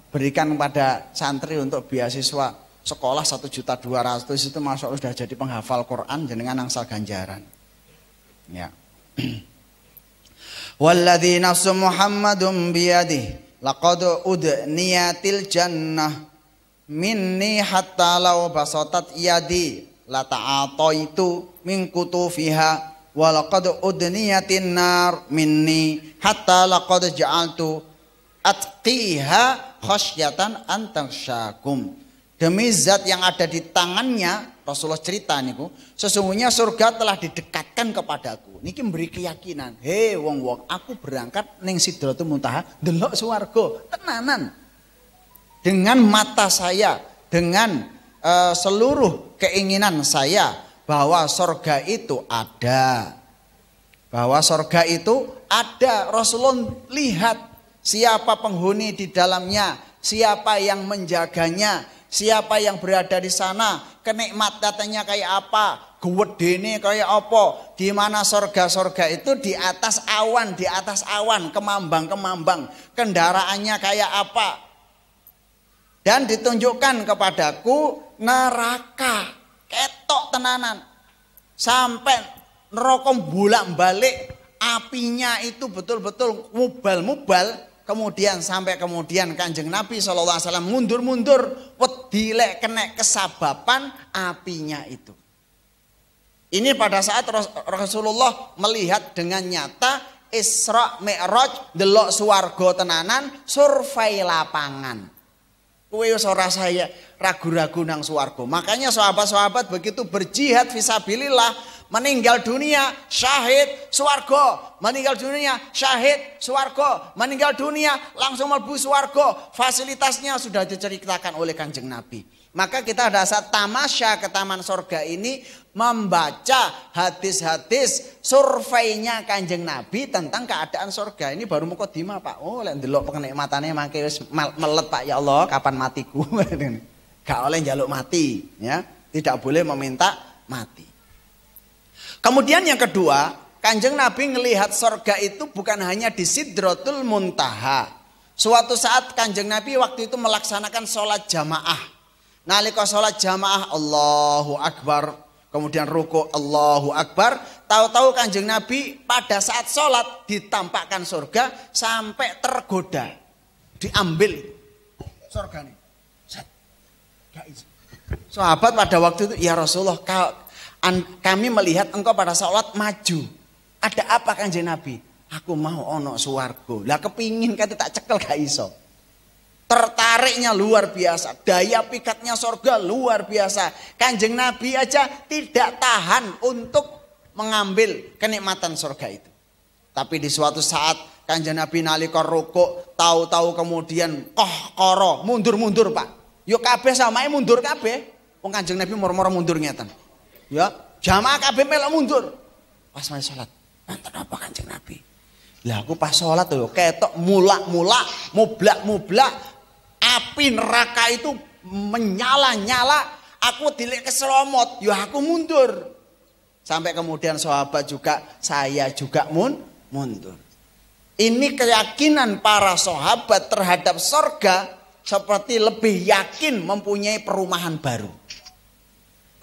berikan kepada santri untuk beasiswa sekolah 1.200.000 itu masuk sudah jadi penghafal Quran jenengan angsal ganjaran. Ya. Walladzi nafsu Muhammadum biyadihi laqad udniyatil jannah minni hatta law basatat yadi la ta'ataitu min kutufiha wa laqad udniyatin nar minni hatta laqad ja'altu atqiha khasyatan an tangsyakum. Demi zat yang ada di tangannya, Rasulullah cerita niku, sesungguhnya surga telah didekatkan kepadaku. Niki memberi keyakinan, hei wong-wong, aku berangkat ning Sidratul Muntaha ndelok swarga, tenanan. Dengan mata saya, dengan seluruh keinginan saya, bahwa surga itu ada. Bahwa surga itu ada. Rasulullah lihat siapa penghuni di dalamnya, siapa yang menjaganya, siapa yang berada di sana, kenikmatannya kayak apa, gedene kayak apa. Di mana surga-surga itu di atas awan, kemambang-kemambang. Kendaraannya kayak apa. Dan ditunjukkan kepadaku neraka, ketok tenanan. Sampai neraka bolak-balik, apinya itu betul-betul mubal-mubal. Kemudian Kanjeng Nabi SAW mundur-mundur, wedilek kena kesababan apinya itu. Ini pada saat Rasulullah melihat dengan nyata Isra Mi'raj, delok swarga tenanan, survei lapangan. Kowe ora saya ragu-ragu nang swarga. Makanya sahabat-sahabat begitu berjihad fisabilillah, meninggal dunia syahid swarga, meninggal dunia syahid swarga, meninggal dunia langsung mlebu swarga. Fasilitasnya sudah diceritakan oleh Kanjeng Nabi. Maka kita pada saat tamasya ke taman surga ini membaca hadis-hadis surveinya Kanjeng Nabi tentang keadaan surga. Ini baru mukadimah, Pak. Oh, lek ndelok kenikmatane mangke wis melet, Pak, ya Allah, kapan matiku. Gak oleh njaluk mati, ya. Tidak boleh meminta mati. Kemudian yang kedua, Kanjeng Nabi melihat surga itu bukan hanya di Sidratul Muntaha. Suatu saat Kanjeng Nabi waktu itu melaksanakan sholat jamaah. Nalika sholat jamaah Allahu Akbar, kemudian ruku Allahu Akbar. Tahu-tahu Kanjeng Nabi pada saat sholat ditampakkan surga sampai tergoda, diambil surga nih. Sahabat pada waktu itu, ya Rasulullah, kami melihat engkau pada sholat maju. Ada apa Kanjeng Nabi? Aku mau ono swarga. Lah kepingin kate tak cekel gak iso. Tertariknya luar biasa, daya pikatnya surga luar biasa. Kanjeng Nabi aja tidak tahan untuk mengambil kenikmatan surga itu. Tapi di suatu saat Kanjeng Nabi nalika rukuk, tahu-tahu kemudian koro mundur-mundur, Pak. Yo kabeh samae mundur kabeh. Wong Kanjeng Nabi moro-moro mundur ngeten. Ya, jamaah kabeh melok mundur. Pas mari salat, wonten apa Kanjeng Nabi? Lah aku pas salat lho ketok mulak-mulak, mublak-mublak. Api neraka itu menyala-nyala, aku dilek keselomot, ya aku mundur. Sampai kemudian sahabat juga, saya juga mundur. Ini keyakinan para sahabat terhadap surga seperti lebih yakin mempunyai perumahan baru.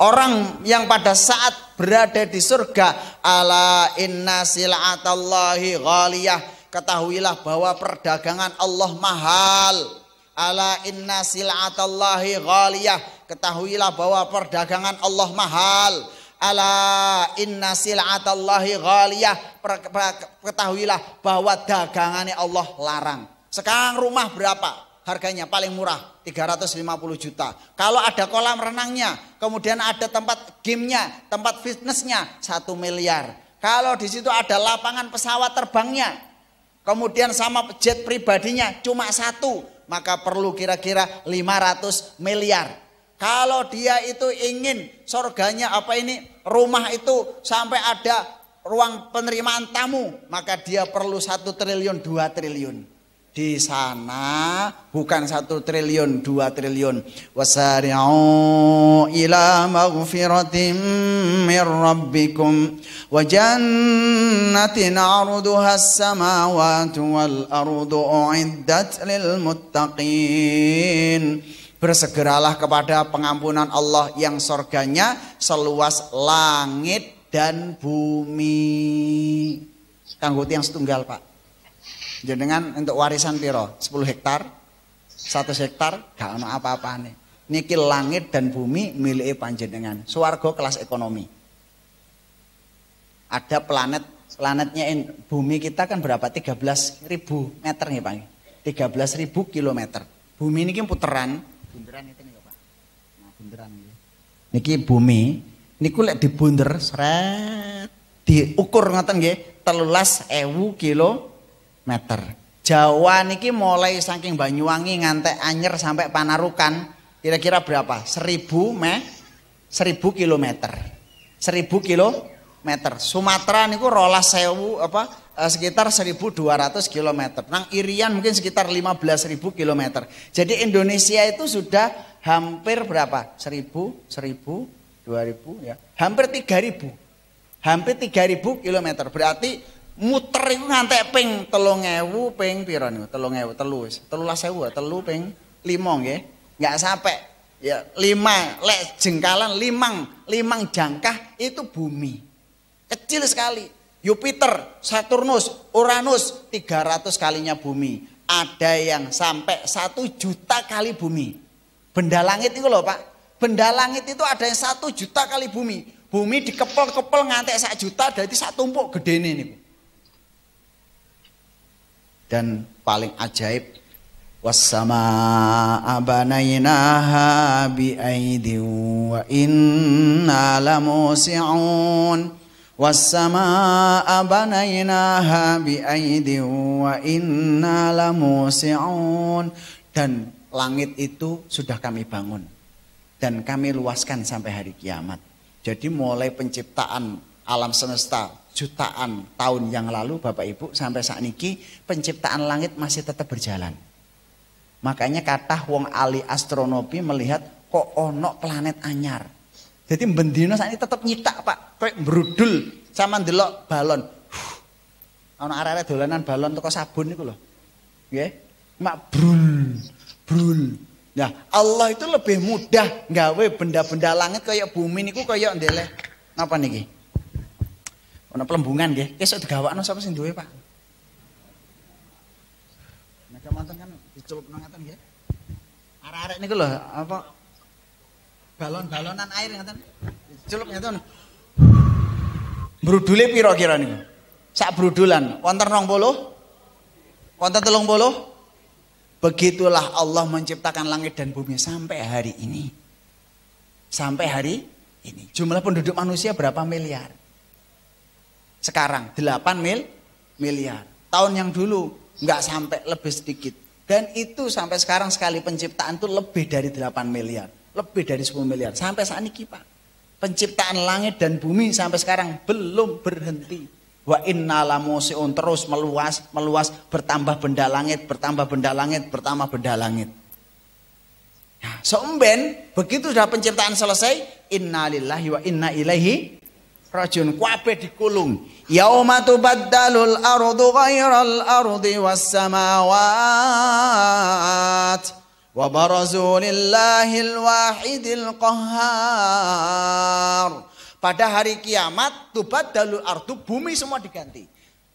Orang yang pada saat berada di surga, ala inna sil'atallahi ghaliyah, ketahuilah bahwa perdagangan Allah mahal. Ala inna sil'atallahi ghaliyah, ketahuilah bahwa perdagangan Allah mahal. Ala inna sil'atallahi ghaliyah, ketahuilah bahwa dagangannya Allah larang. Sekarang rumah berapa harganya paling murah? 350 juta. Kalau ada kolam renangnya, kemudian ada tempat gamenya, tempat fitnessnya, 1 miliar. Kalau di situ ada lapangan pesawat terbangnya, kemudian sama jet pribadinya cuma 1, maka perlu kira-kira 500 miliar. Kalau dia itu ingin surganya rumah itu sampai ada ruang penerimaan tamu, maka dia perlu 1 triliun 2 triliun. Di sana bukan 1 triliun 2 triliun. Wasari'u ila maghfiratin mir rabbikum wa jannatin 'arduha as-samawati wal ardu u'iddat lil muttaqin. Bersegeralah kepada pengampunan Allah yang surganya seluas langit dan bumi. Kanggo tiyang setunggal, Pak. Jenengan untuk warisan piro? 10 hektar? 100 hektar? Gak ono apa-apane. Niki langit dan bumi milik panjenengan. Swarga kelas ekonomi. Ada planetnya bumi kita kan berapa? 13.000 meter nih, Pak. 13.000 kilometer. Bumi niki puteran. Bunderan itu nih, Pak. Nah, bunderan iki. Niki bumi niku lek dibunder sret diukur ngoten nggih 13.000 kilometer. Jawa niki mulai saking Banyuwangi ngantek Anyer sampai Panarukan kira-kira berapa? 1.000 kilometer. 1000 kilometer. Sumatera niku rolas sewu sekitar 1200 kilometer. Nang Irian mungkin sekitar 15.000 kilometer. Jadi Indonesia itu sudah hampir berapa? 1000, 2000 ya. Hampir 3000. Hampir 3000 kilometer. Berarti muter itu ngantek ping 3000 ping pira niku? 3000 13.000 telu ping 5 nggih. Enggak sampai ya 5 lek jengkalan limang jangkah itu bumi. Kecil sekali. Jupiter, Saturnus, Uranus 300 kalinya bumi. Ada yang sampai 1 juta kali bumi. Benda langit itu loh Pak. Benda langit itu ada yang 1 juta kali bumi. Bumi dikepel-kepel ngantek 1 juta, berarti sak tumpuk gedene niku. Dan paling ajaib, was-samaa'a banainaha bi'aidin wa inna lamusi'un. Was-samaa'a banainaha bi'aidin wa inna lamusi'un. Dan langit itu sudah kami bangun dan kami luaskan sampai hari kiamat. Jadi mulai penciptaan alam semesta jutaan tahun yang lalu Bapak Ibu sampai saat niki penciptaan langit masih tetap berjalan. Makanya kata wong ahli astronomi melihat kok ono planet anyar. Jadi bendino saat ini tetap nyitak Pak, kayak brudul sama ndelok balon. Ono arek-arek dolanan balon teko sabun niku lho. Nggih. Mak brul. Nah, Allah itu lebih mudah nggawe benda-benda langit kayak bumi niku kayak ndeleh. Napa niki? Ono pelembungan nggih. Esuk digawakno sapa sing duwe, Pak? Nek manten kan dicelupno ngaten nggih. Arek-arek niku lho apa? Balon-balonan air ngaten. Dicelup ngaten. Brudule pira kira niku? Sak brudulan wonten 20? Wonten 30? Begitulah Allah menciptakan langit dan bumi sampai hari ini. Sampai hari ini. Jumlah penduduk manusia berapa miliar? Sekarang 8 miliar. Tahun yang dulu nggak sampai, lebih sedikit. Dan itu sampai sekarang sekali penciptaan itu lebih dari 8 miliar. Lebih dari 10 miliar. Sampai saat ini Pak. Penciptaan langit dan bumi sampai sekarang belum berhenti. Wa inna lamusi'un, terus meluas, bertambah benda langit, bertambah benda langit. Nah, somben begitu sudah penciptaan selesai, inna lillahi wa inna ilaihi rajiun, kabeh dikulung. Yauma tubaddalul ardu ghairal ardi was samawat wa barazu lillahil wahidil qahhar. Pada hari kiamat tubaddalul ardu, bumi semua diganti.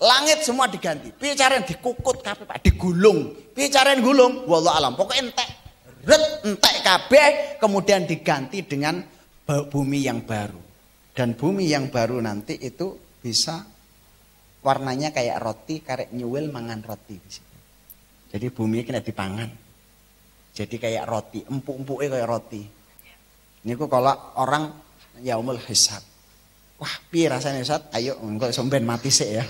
Langit semua diganti. Piye dikukut kabeh Pak, digulung. Piye gulung? Wallahu alam. Pokoknya entek kabeh kemudian diganti dengan bumi yang baru. Dan bumi yang baru nanti itu bisa warnanya kayak roti, karek nyuwil mangan roti di situ. Jadi bumi kena dipangan. Jadi kayak roti, empuk-empuknya kayak roti. Ini kok kalau orang yaumul hisab. Wah, piye rasane Ustaz? Ayo engko somben mati sik ya.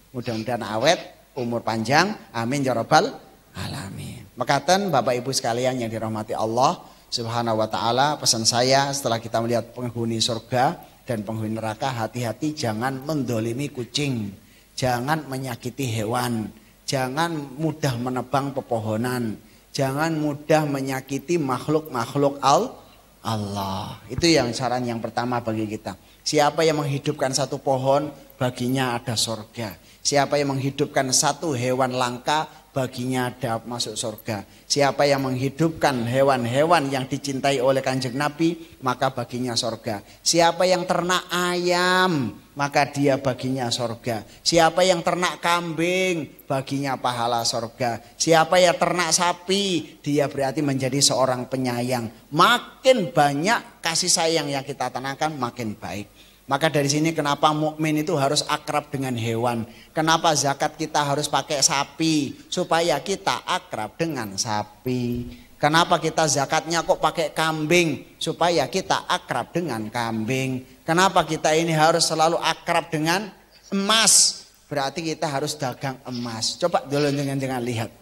Mudah-mudahan awet, umur panjang. Amin ya rabbal alamin. Mekaten Bapak Ibu sekalian yang dirahmati Allah Subhanahu wa taala, pesan saya setelah kita melihat penghuni surga dan penghuni neraka, hati-hati jangan mendolimi kucing, jangan menyakiti hewan, jangan mudah menebang pepohonan, jangan mudah menyakiti makhluk-makhluk Allah. Itu yang saran yang pertama bagi kita. Siapa yang menghidupkan satu pohon, baginya ada surga. Siapa yang menghidupkan satu hewan langka, baginya ada masuk surga. Siapa yang menghidupkan hewan-hewan yang dicintai oleh Kanjeng Nabi, maka baginya surga. Siapa yang ternak ayam, maka dia baginya surga. Siapa yang ternak kambing, baginya pahala surga. Siapa yang ternak sapi, dia berarti menjadi seorang penyayang. Makin banyak kasih sayang yang kita tanamkan, makin baik. Maka dari sini kenapa mukmin itu harus akrab dengan hewan. Kenapa zakat kita harus pakai sapi, supaya kita akrab dengan sapi. Kenapa kita zakatnya kok pakai kambing, supaya kita akrab dengan kambing. Kenapa kita ini harus selalu akrab dengan emas, berarti kita harus dagang emas. Coba dulu dengan lihat.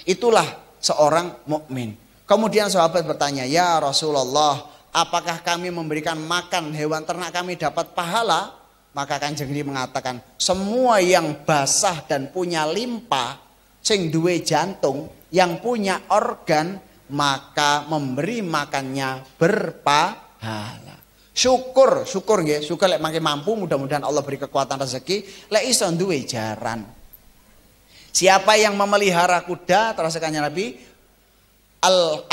Itulah seorang mukmin. Kemudian sahabat bertanya, ya Rasulullah, apakah kami memberikan makan hewan ternak kami dapat pahala? Maka Kanjeng Nabi mengatakan, semua yang basah dan punya limpa, sing duwe jantung, yang punya organ, maka memberi makannya berpahala. Syukur nggih, syukur lek makin mampu, mudah-mudahan Allah beri kekuatan rezeki, lek iso duwe jaran. Siapa yang memelihara kuda, terus Kanjeng Nabi,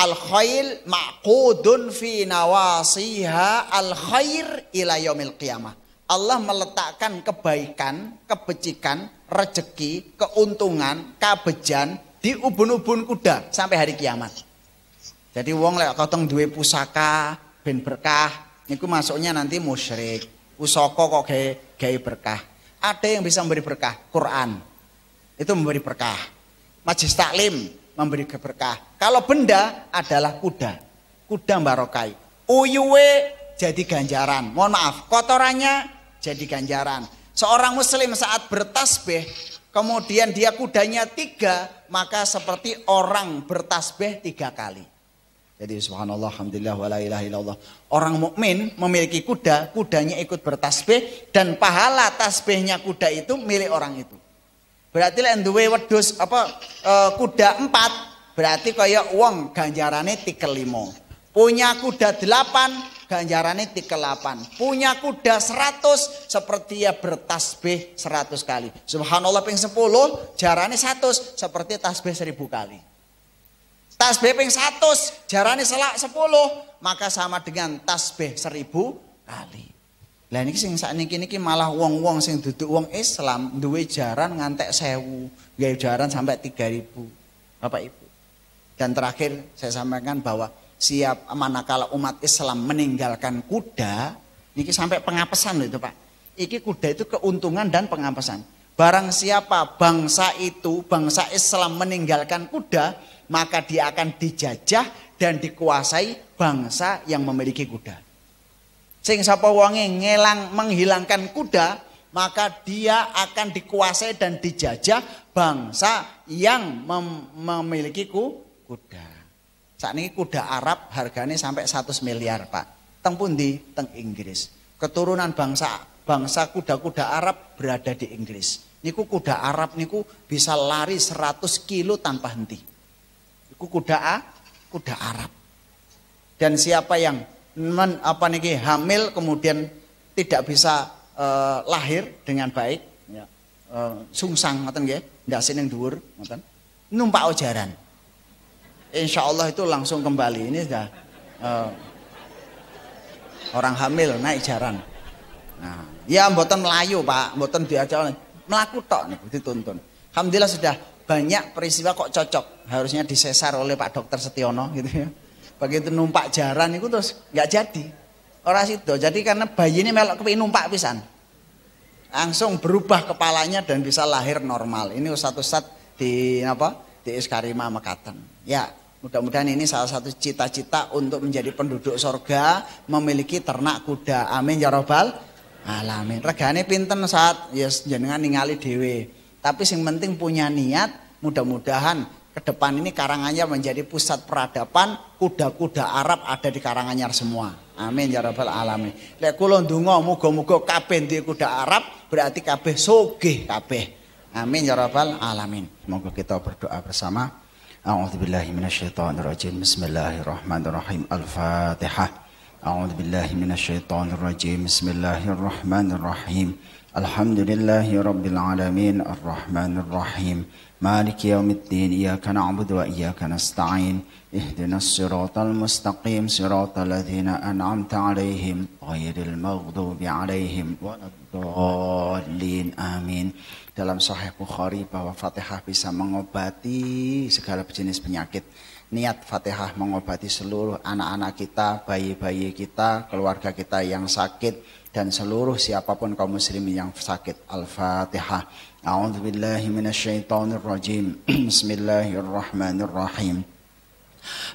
al-khail ma'qudun fi nawasiha al-khair ila yaumil qiyamah. Allah meletakkan kebaikan, kebecikan, rezeki, keuntungan, kabejan di ubun-ubun kuda sampai hari kiamat. Jadi wong lek kotong duwe pusaka ben berkah, niku masuknya nanti musyrik. Pusaka kok gawe berkah. Ada yang bisa memberi berkah, Quran. Itu memberi berkah. Majlis taklim memberi berkah. Kalau benda adalah kuda. Kuda barokai. Uyuwe jadi ganjaran. Mohon maaf, kotorannya jadi ganjaran. Seorang muslim saat bertasbih, kemudian dia kudanya 3, maka seperti orang bertasbih 3 kali. Jadi subhanallah, alhamdulillah, wa la ilaha illallah. Orang mukmin memiliki kuda, kudanya ikut bertasbih, dan pahala tasbihnya kuda itu milik orang itu. Berarti lek duwe wedhus kuda 4, berarti kaya wong ganjarane 35. Punya kuda 8, ganjarane 38. Punya kuda 100, seperti dia bertasbih 100 kali. Subhanallah ping 10, jarane 100, seperti tasbih 1000 kali. Tasbih ping 100, jarane selak 10, maka sama dengan tasbih 1000 kali. Lah niki sing sakniki niki malah wong-wong sing duduk wong Islam duwe jaran ngantek 1000, gawe jaran sampai 3000. Bapak Ibu. Dan terakhir saya sampaikan bahwa siap manakala umat Islam meninggalkan kuda, niki sampai pengapesan loh itu Pak. Iki kuda itu keuntungan dan pengapesan. Barang siapa bangsa Islam meninggalkan kuda, maka dia akan dijajah dan dikuasai bangsa yang memiliki kuda. Sing sapa wonge menghilangkan kuda, maka dia akan dikuasai dan dijajah bangsa yang memiliki kuda. Saat ini kuda Arab harganya sampai 100 miliar Pak. Teng pundi? Teng Inggris. Keturunan bangsa kuda-kuda Arab berada di Inggris. Niku kuda Arab niku bisa lari 100 kilo tanpa henti. Niku kuda Arab. Dan siapa yang hamil kemudian tidak bisa lahir dengan baik, ya, sungsang ngoten nggih, ndase ning dhuwur ngoten, numpak ojaran. Insya Allah itu langsung kembali. Ini sudah orang hamil naik jaran. Nah, ya mboten melayu Pak, mboten diajak melaku tok niku dituntun. Alhamdulillah sudah banyak peristiwa kok cocok, harusnya disesar oleh Pak Dokter Setiono gitu ya. Begitu numpak jaran itu terus nggak jadi. Ora sido. Jadi karena bayi ini melok kepengin numpak pisan. Langsung berubah kepalanya dan bisa lahir normal. Ini ustad-ustad di Iskarima Mekaten. Ya, mudah-mudahan ini salah satu cita-cita untuk menjadi penduduk surga, memiliki ternak kuda. Amin ya rabbal alamin. Regane pinten saat yes jenengan ningali dhewe. Tapi sing penting punya niat, mudah-mudahan ke depan ini Karanganyar menjadi pusat peradaban, kuda-kuda Arab ada di Karanganyar semua. Amin ya rabbal alamin. Lek kula ndonga muga-muga kabeh duwe kuda Arab, berarti kabeh sugih kabeh. Amin ya rabbal alamin. Semoga kita berdoa bersama. A'udzubillahi minasyaitonirrajim. Bismillahirrahmanirrahim. Al-Fatihah. A'udzubillahi minasyaitonirrajim. Bismillahirrahmanirrahim. Alhamdulillahi rabbil alamin. Ar-Rahmanir-Rahim. مالك يوم الدين إياك نعبد وإياك نستعين اهدنا الصراط المستقيم صراط الذين أنعمت عليهم غير المغضوب عليهم ولا الضالين آمين. Dalam Sahih Bukhari bahwa Fatihah bisa mengobati segala jenis penyakit. Niat Fatihah mengobati seluruh anak-anak kita, bayi-bayi kita, keluarga kita yang sakit, dan seluruh siapapun kaum muslimin yang sakit. Al-Fatihah. A'udzu billahi minasyaitonir rajim. Bismillahirrahmanirrahim.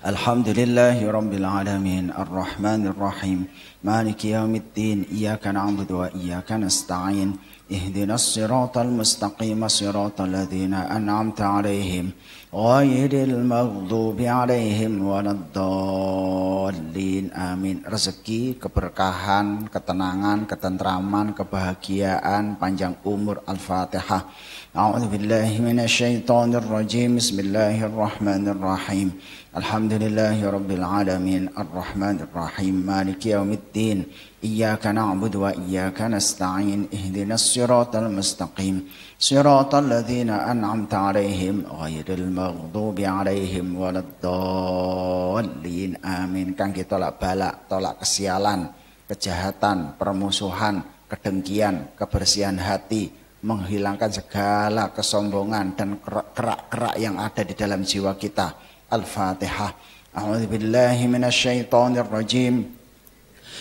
Alhamdulillahi rabbil alamin. Arrahmanir rahim. Maliki yaumiddin. Iyyaka na'budu wa iyyaka nasta'in. ihdinas siratal mustaqim siratal ladzina an'amta 'alaihim ghairil maghdubi 'alaihim waladdallin. Amin. Rezeki, keberkahan, ketenangan, ketentraman, kebahagiaan, panjang umur. Al-Fatihah. A'udzubillahi minasyaitonir rajim. Bismillahirrahmanirrahim. Alhamdulillahi rabbil alamin arrahmanir rahim maliki yaumiddin iyyaka na'budu wa iyyaka nasta'in ihdinas siratal mustaqim siratal ladzina an'amta 'alaihim ghairil maghdubi 'alaihim waladdallin. Amin. Kangge tolak balak, tolak kesialan, kejahatan, permusuhan, kedengkian, kebersihan hati, menghilangkan segala kesombongan dan kerak-kerak yang ada di dalam jiwa kita. Al-Fatihah. A'udzu billahi minasyaitonir rajim.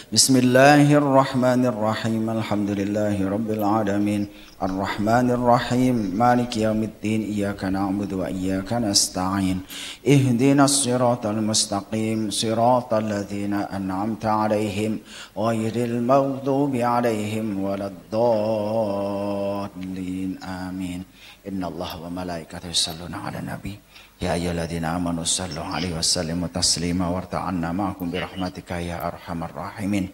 Bismillahirrahmanirrahim. Alhamdulillahi rabbil alamin. Arrahmanir rahim. Maliki yaumiddin. Iyyaka na'budu wa iyyaka nasta'in. Ihdinas siratal mustaqim. Siratal ladzina an'amta 'alaihim ghairil maghdubi 'alaihim waladdallin. Amin. Innallaha wa malaikatahu yusholluna 'alan nabi. Ya ayyuhalladzina amanu shallu 'alaihi wa sallimu taslima warta'anna ma'akum birahmatika ya arhamar rahimin.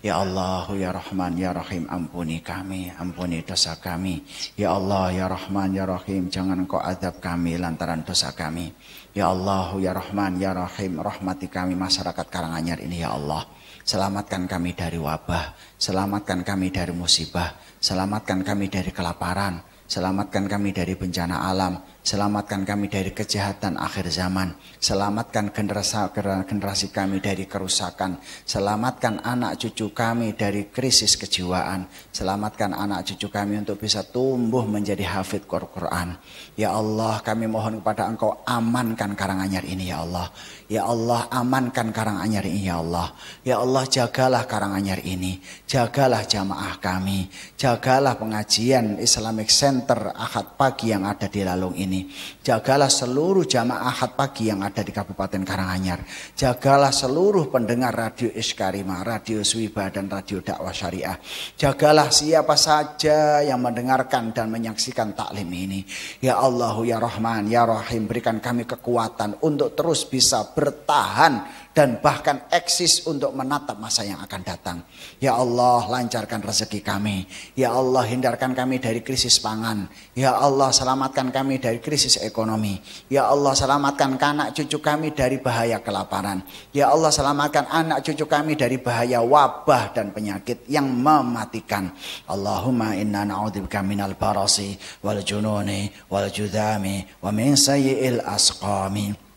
Ya Allah, ya Rahman, ya Rahim, ampuni kami, ampuni dosa kami. Ya Allah, ya Rahman, ya Rahim, jangan Engkau azab kami lantaran dosa kami. Ya Allah, ya Rahman, ya Rahim, rahmati kami masyarakat Karanganyar ini ya Allah. Selamatkan kami dari wabah, selamatkan kami dari musibah, selamatkan kami dari kelaparan, selamatkan kami dari bencana alam, selamatkan kami dari kejahatan akhir zaman, selamatkan generasi kami dari kerusakan, selamatkan anak cucu kami dari krisis kejiwaan, selamatkan anak cucu kami untuk bisa tumbuh menjadi hafidz Quran. Ya Allah, kami mohon kepada Engkau, amankan Karanganyar ini ya Allah. Ya Allah, amankan Karanganyar ini ya Allah. Ya Allah, jagalah Karanganyar ini, jagalah jamaah kami, jagalah pengajian Islamic Center Ahad pagi yang ada di Lalung ini. Jagalah seluruh jamaah Ahad pagi yang ada di Kabupaten Karanganyar. Jagalah seluruh pendengar Radio Iskarima, Radio Swiba dan Radio Dakwah Syariah. Jagalah siapa saja yang mendengarkan dan menyaksikan taklim ini. Ya Allah, ya Rahman, ya Rahim, berikan kami kekuatan untuk terus bisa bertahan dan bahkan eksis untuk menatap masa yang akan datang. Ya Allah, lancarkan rezeki kami. Ya Allah, hindarkan kami dari krisis pangan. Ya Allah, selamatkan kami dari krisis ekonomi. Ya Allah, selamatkan anak cucu kami dari bahaya kelaparan. Ya Allah, selamatkan anak cucu kami dari bahaya wabah dan penyakit yang mematikan. Allahumma inna na'udzubika minal barasi wal jununi wal judami wa min sayyi'il asqami.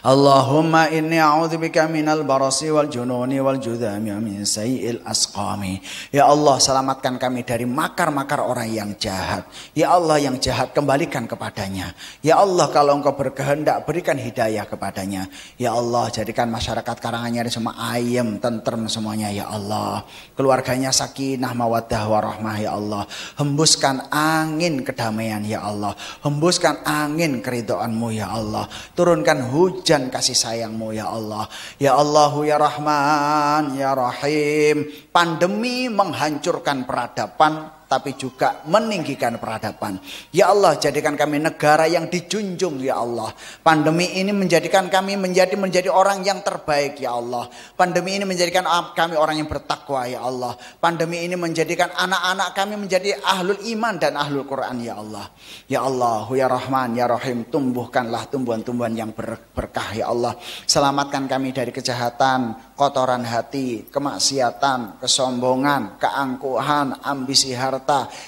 Allahumma inni a'udzubika minal barasi wal jununi wal judami wa min sayyi'il asqami. Ya Allah, selamatkan kami dari makar-makar orang yang jahat. Ya Allah, yang jahat kembalikan kepadanya. Ya Allah, kalau Engkau berkehendak berikan hidayah kepadanya. Ya Allah, jadikan masyarakat Karanganyar semua ayem, tentrem semuanya ya Allah. Keluarganya sakinah mawaddah warahmah ya Allah. Hembuskan angin kedamaian ya Allah. Hembuskan angin keridhaan-Mu ya Allah. Turunkan hujan kasih sayang-Mu ya Allah. Ya Allahu ya Rahman ya Rahim. Pandemi menghancurkan peradaban, tapi juga meninggikan peradaban. Ya Allah, jadikan kami negara yang dijunjung ya Allah. Pandemi ini menjadikan kami menjadi orang yang terbaik ya Allah. Pandemi ini menjadikan kami orang yang bertakwa ya Allah. Pandemi ini menjadikan anak-anak kami menjadi ahlul iman dan ahlul Quran ya Allah. Ya Allah, ya Rahman ya Rahim, tumbuhkanlah tumbuhan-tumbuhan yang berkah ya Allah. Selamatkan kami dari kejahatan, kotoran hati, kemaksiatan, kesombongan, keangkuhan, ambisi harta.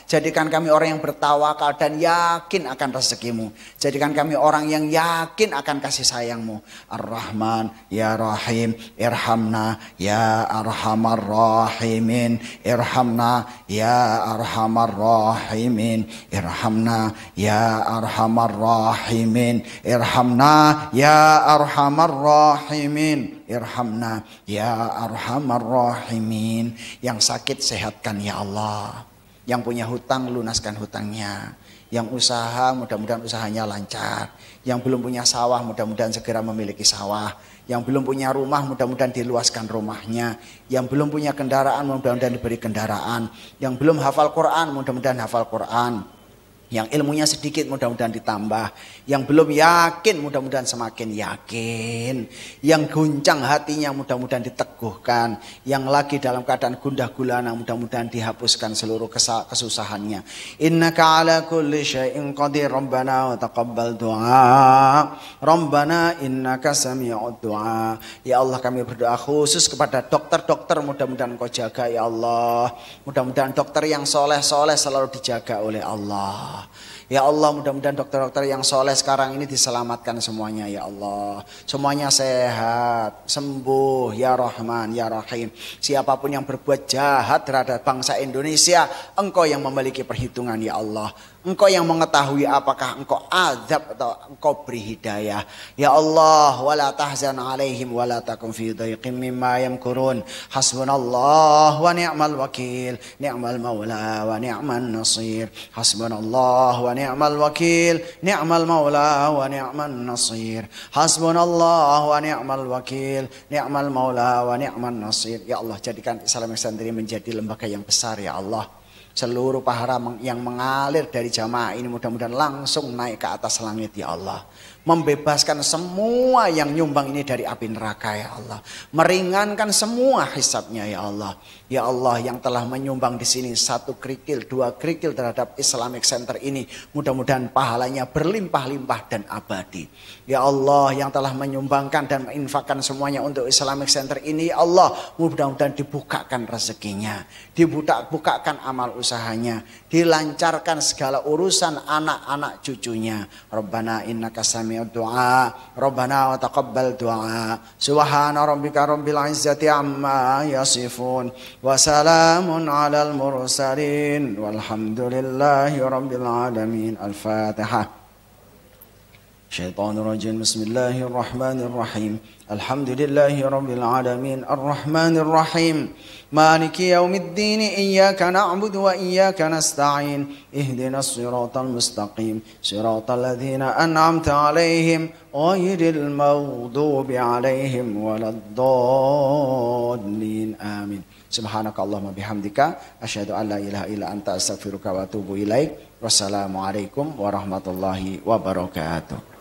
Jadikan kami orang yang bertawakal dan yakin akan rezeki-Mu. Jadikan kami orang yang yakin akan kasih sayang-Mu. Ar-Rahman ya Rahim, irhamna ya arhamar rahimin, irhamna ya arhamar rahimin, irhamna ya arhamar rahimin, irhamna ya arhamar rahimin, irhamna ya arhamar rahimin. Yang sakit sehatkan ya Allah. Yang punya hutang lunaskan hutangnya. Yang usaha mudah-mudahan usahanya lancar. Yang belum punya sawah mudah-mudahan segera memiliki sawah. Yang belum punya rumah mudah-mudahan diluaskan rumahnya. Yang belum punya kendaraan mudah-mudahan diberi kendaraan. Yang belum hafal Quran mudah-mudahan hafal Quran. Yang ilmunya sedikit mudah-mudahan ditambah. Yang belum yakin mudah-mudahan semakin yakin. Yang guncang hatinya mudah-mudahan diteguhkan. Yang lagi dalam keadaan gundah gulana mudah-mudahan dihapuskan seluruh kesusahannya. Innaka ala kulli syai'in qadir. Rabbana wa taqabbal du'a. Rabbana innaka sami'ud du'a. Ya Allah, kami berdoa khusus kepada dokter-dokter, mudah-mudahan Engkau jaga ya Allah. Mudah-mudahan dokter yang soleh-soleh selalu dijaga oleh Allah. Ya Allah, mudah-mudahan dokter-dokter yang soleh sekarang ini diselamatkan semuanya ya Allah. Semuanya sehat, sembuh ya Rahman ya Rahim. Siapapun yang berbuat jahat terhadap bangsa Indonesia, Engkau yang memiliki perhitungan ya Allah. Engkau yang mengetahui apakah Engkau azab atau Engkau beri hidayah. Ya Allah, wala tahzan alaihim wala takum fi dhaiqim mimma yamkurun. Hasbunallah wa ni'mal wakil. Ni'mal maula wa ni'man nasir. Hasbunallah wa ni'mal wakil. Ni'mal maula wa ni'man nasir. Hasbunallah wa ni'mal wakil. Ni'mal maula wa ni'man nasir. Ya Allah, jadikan Islamic Center ini menjadi lembaga yang besar ya Allah. Seluruh pahala yang mengalir dari jamaah ini mudah-mudahan langsung naik ke atas langit ya Allah. Membebaskan semua yang nyumbang ini dari api neraka ya Allah. Meringankan semua hisabnya ya Allah. Ya Allah, yang telah menyumbang di sini 1 kerikil, 2 kerikil terhadap Islamic Center ini, mudah-mudahan pahalanya berlimpah-limpah dan abadi. Ya Allah, yang telah menyumbangkan dan menginfakkan semuanya untuk Islamic Center ini, ya Allah, mudah-mudahan dibukakan rezekinya, dibukakan amal usahanya, dilancarkan segala urusan anak-anak cucunya. Rabbana innaka sami'ud du'a, Rabbana wa taqabbal du'a. Subhana rabbika rabbil izzati amma yasifun. Wassalamun alal mursalin walhamdulillahi rabbil alamin. Al-Fatihah. Syaitanir rajim. Bismillahirrahmanirrahim. Alhamdulillahi rabbil alamin. Ar-Rahmanir Rahim. Maliki yaumiddin. Iyyaka na'budu wa iyyaka nasta'in. Ihdinas siratal mustaqim. Siratal ladzina an'amta 'alaihim ghairil maghdubi 'alaihim waladdallin. Amin. Subhanakallahumma bihamdika asyhadu an la ilaha illa anta astaghfiruka wa atubu ilaik. Wassalamualaikum warahmatullahi wabarakatuh.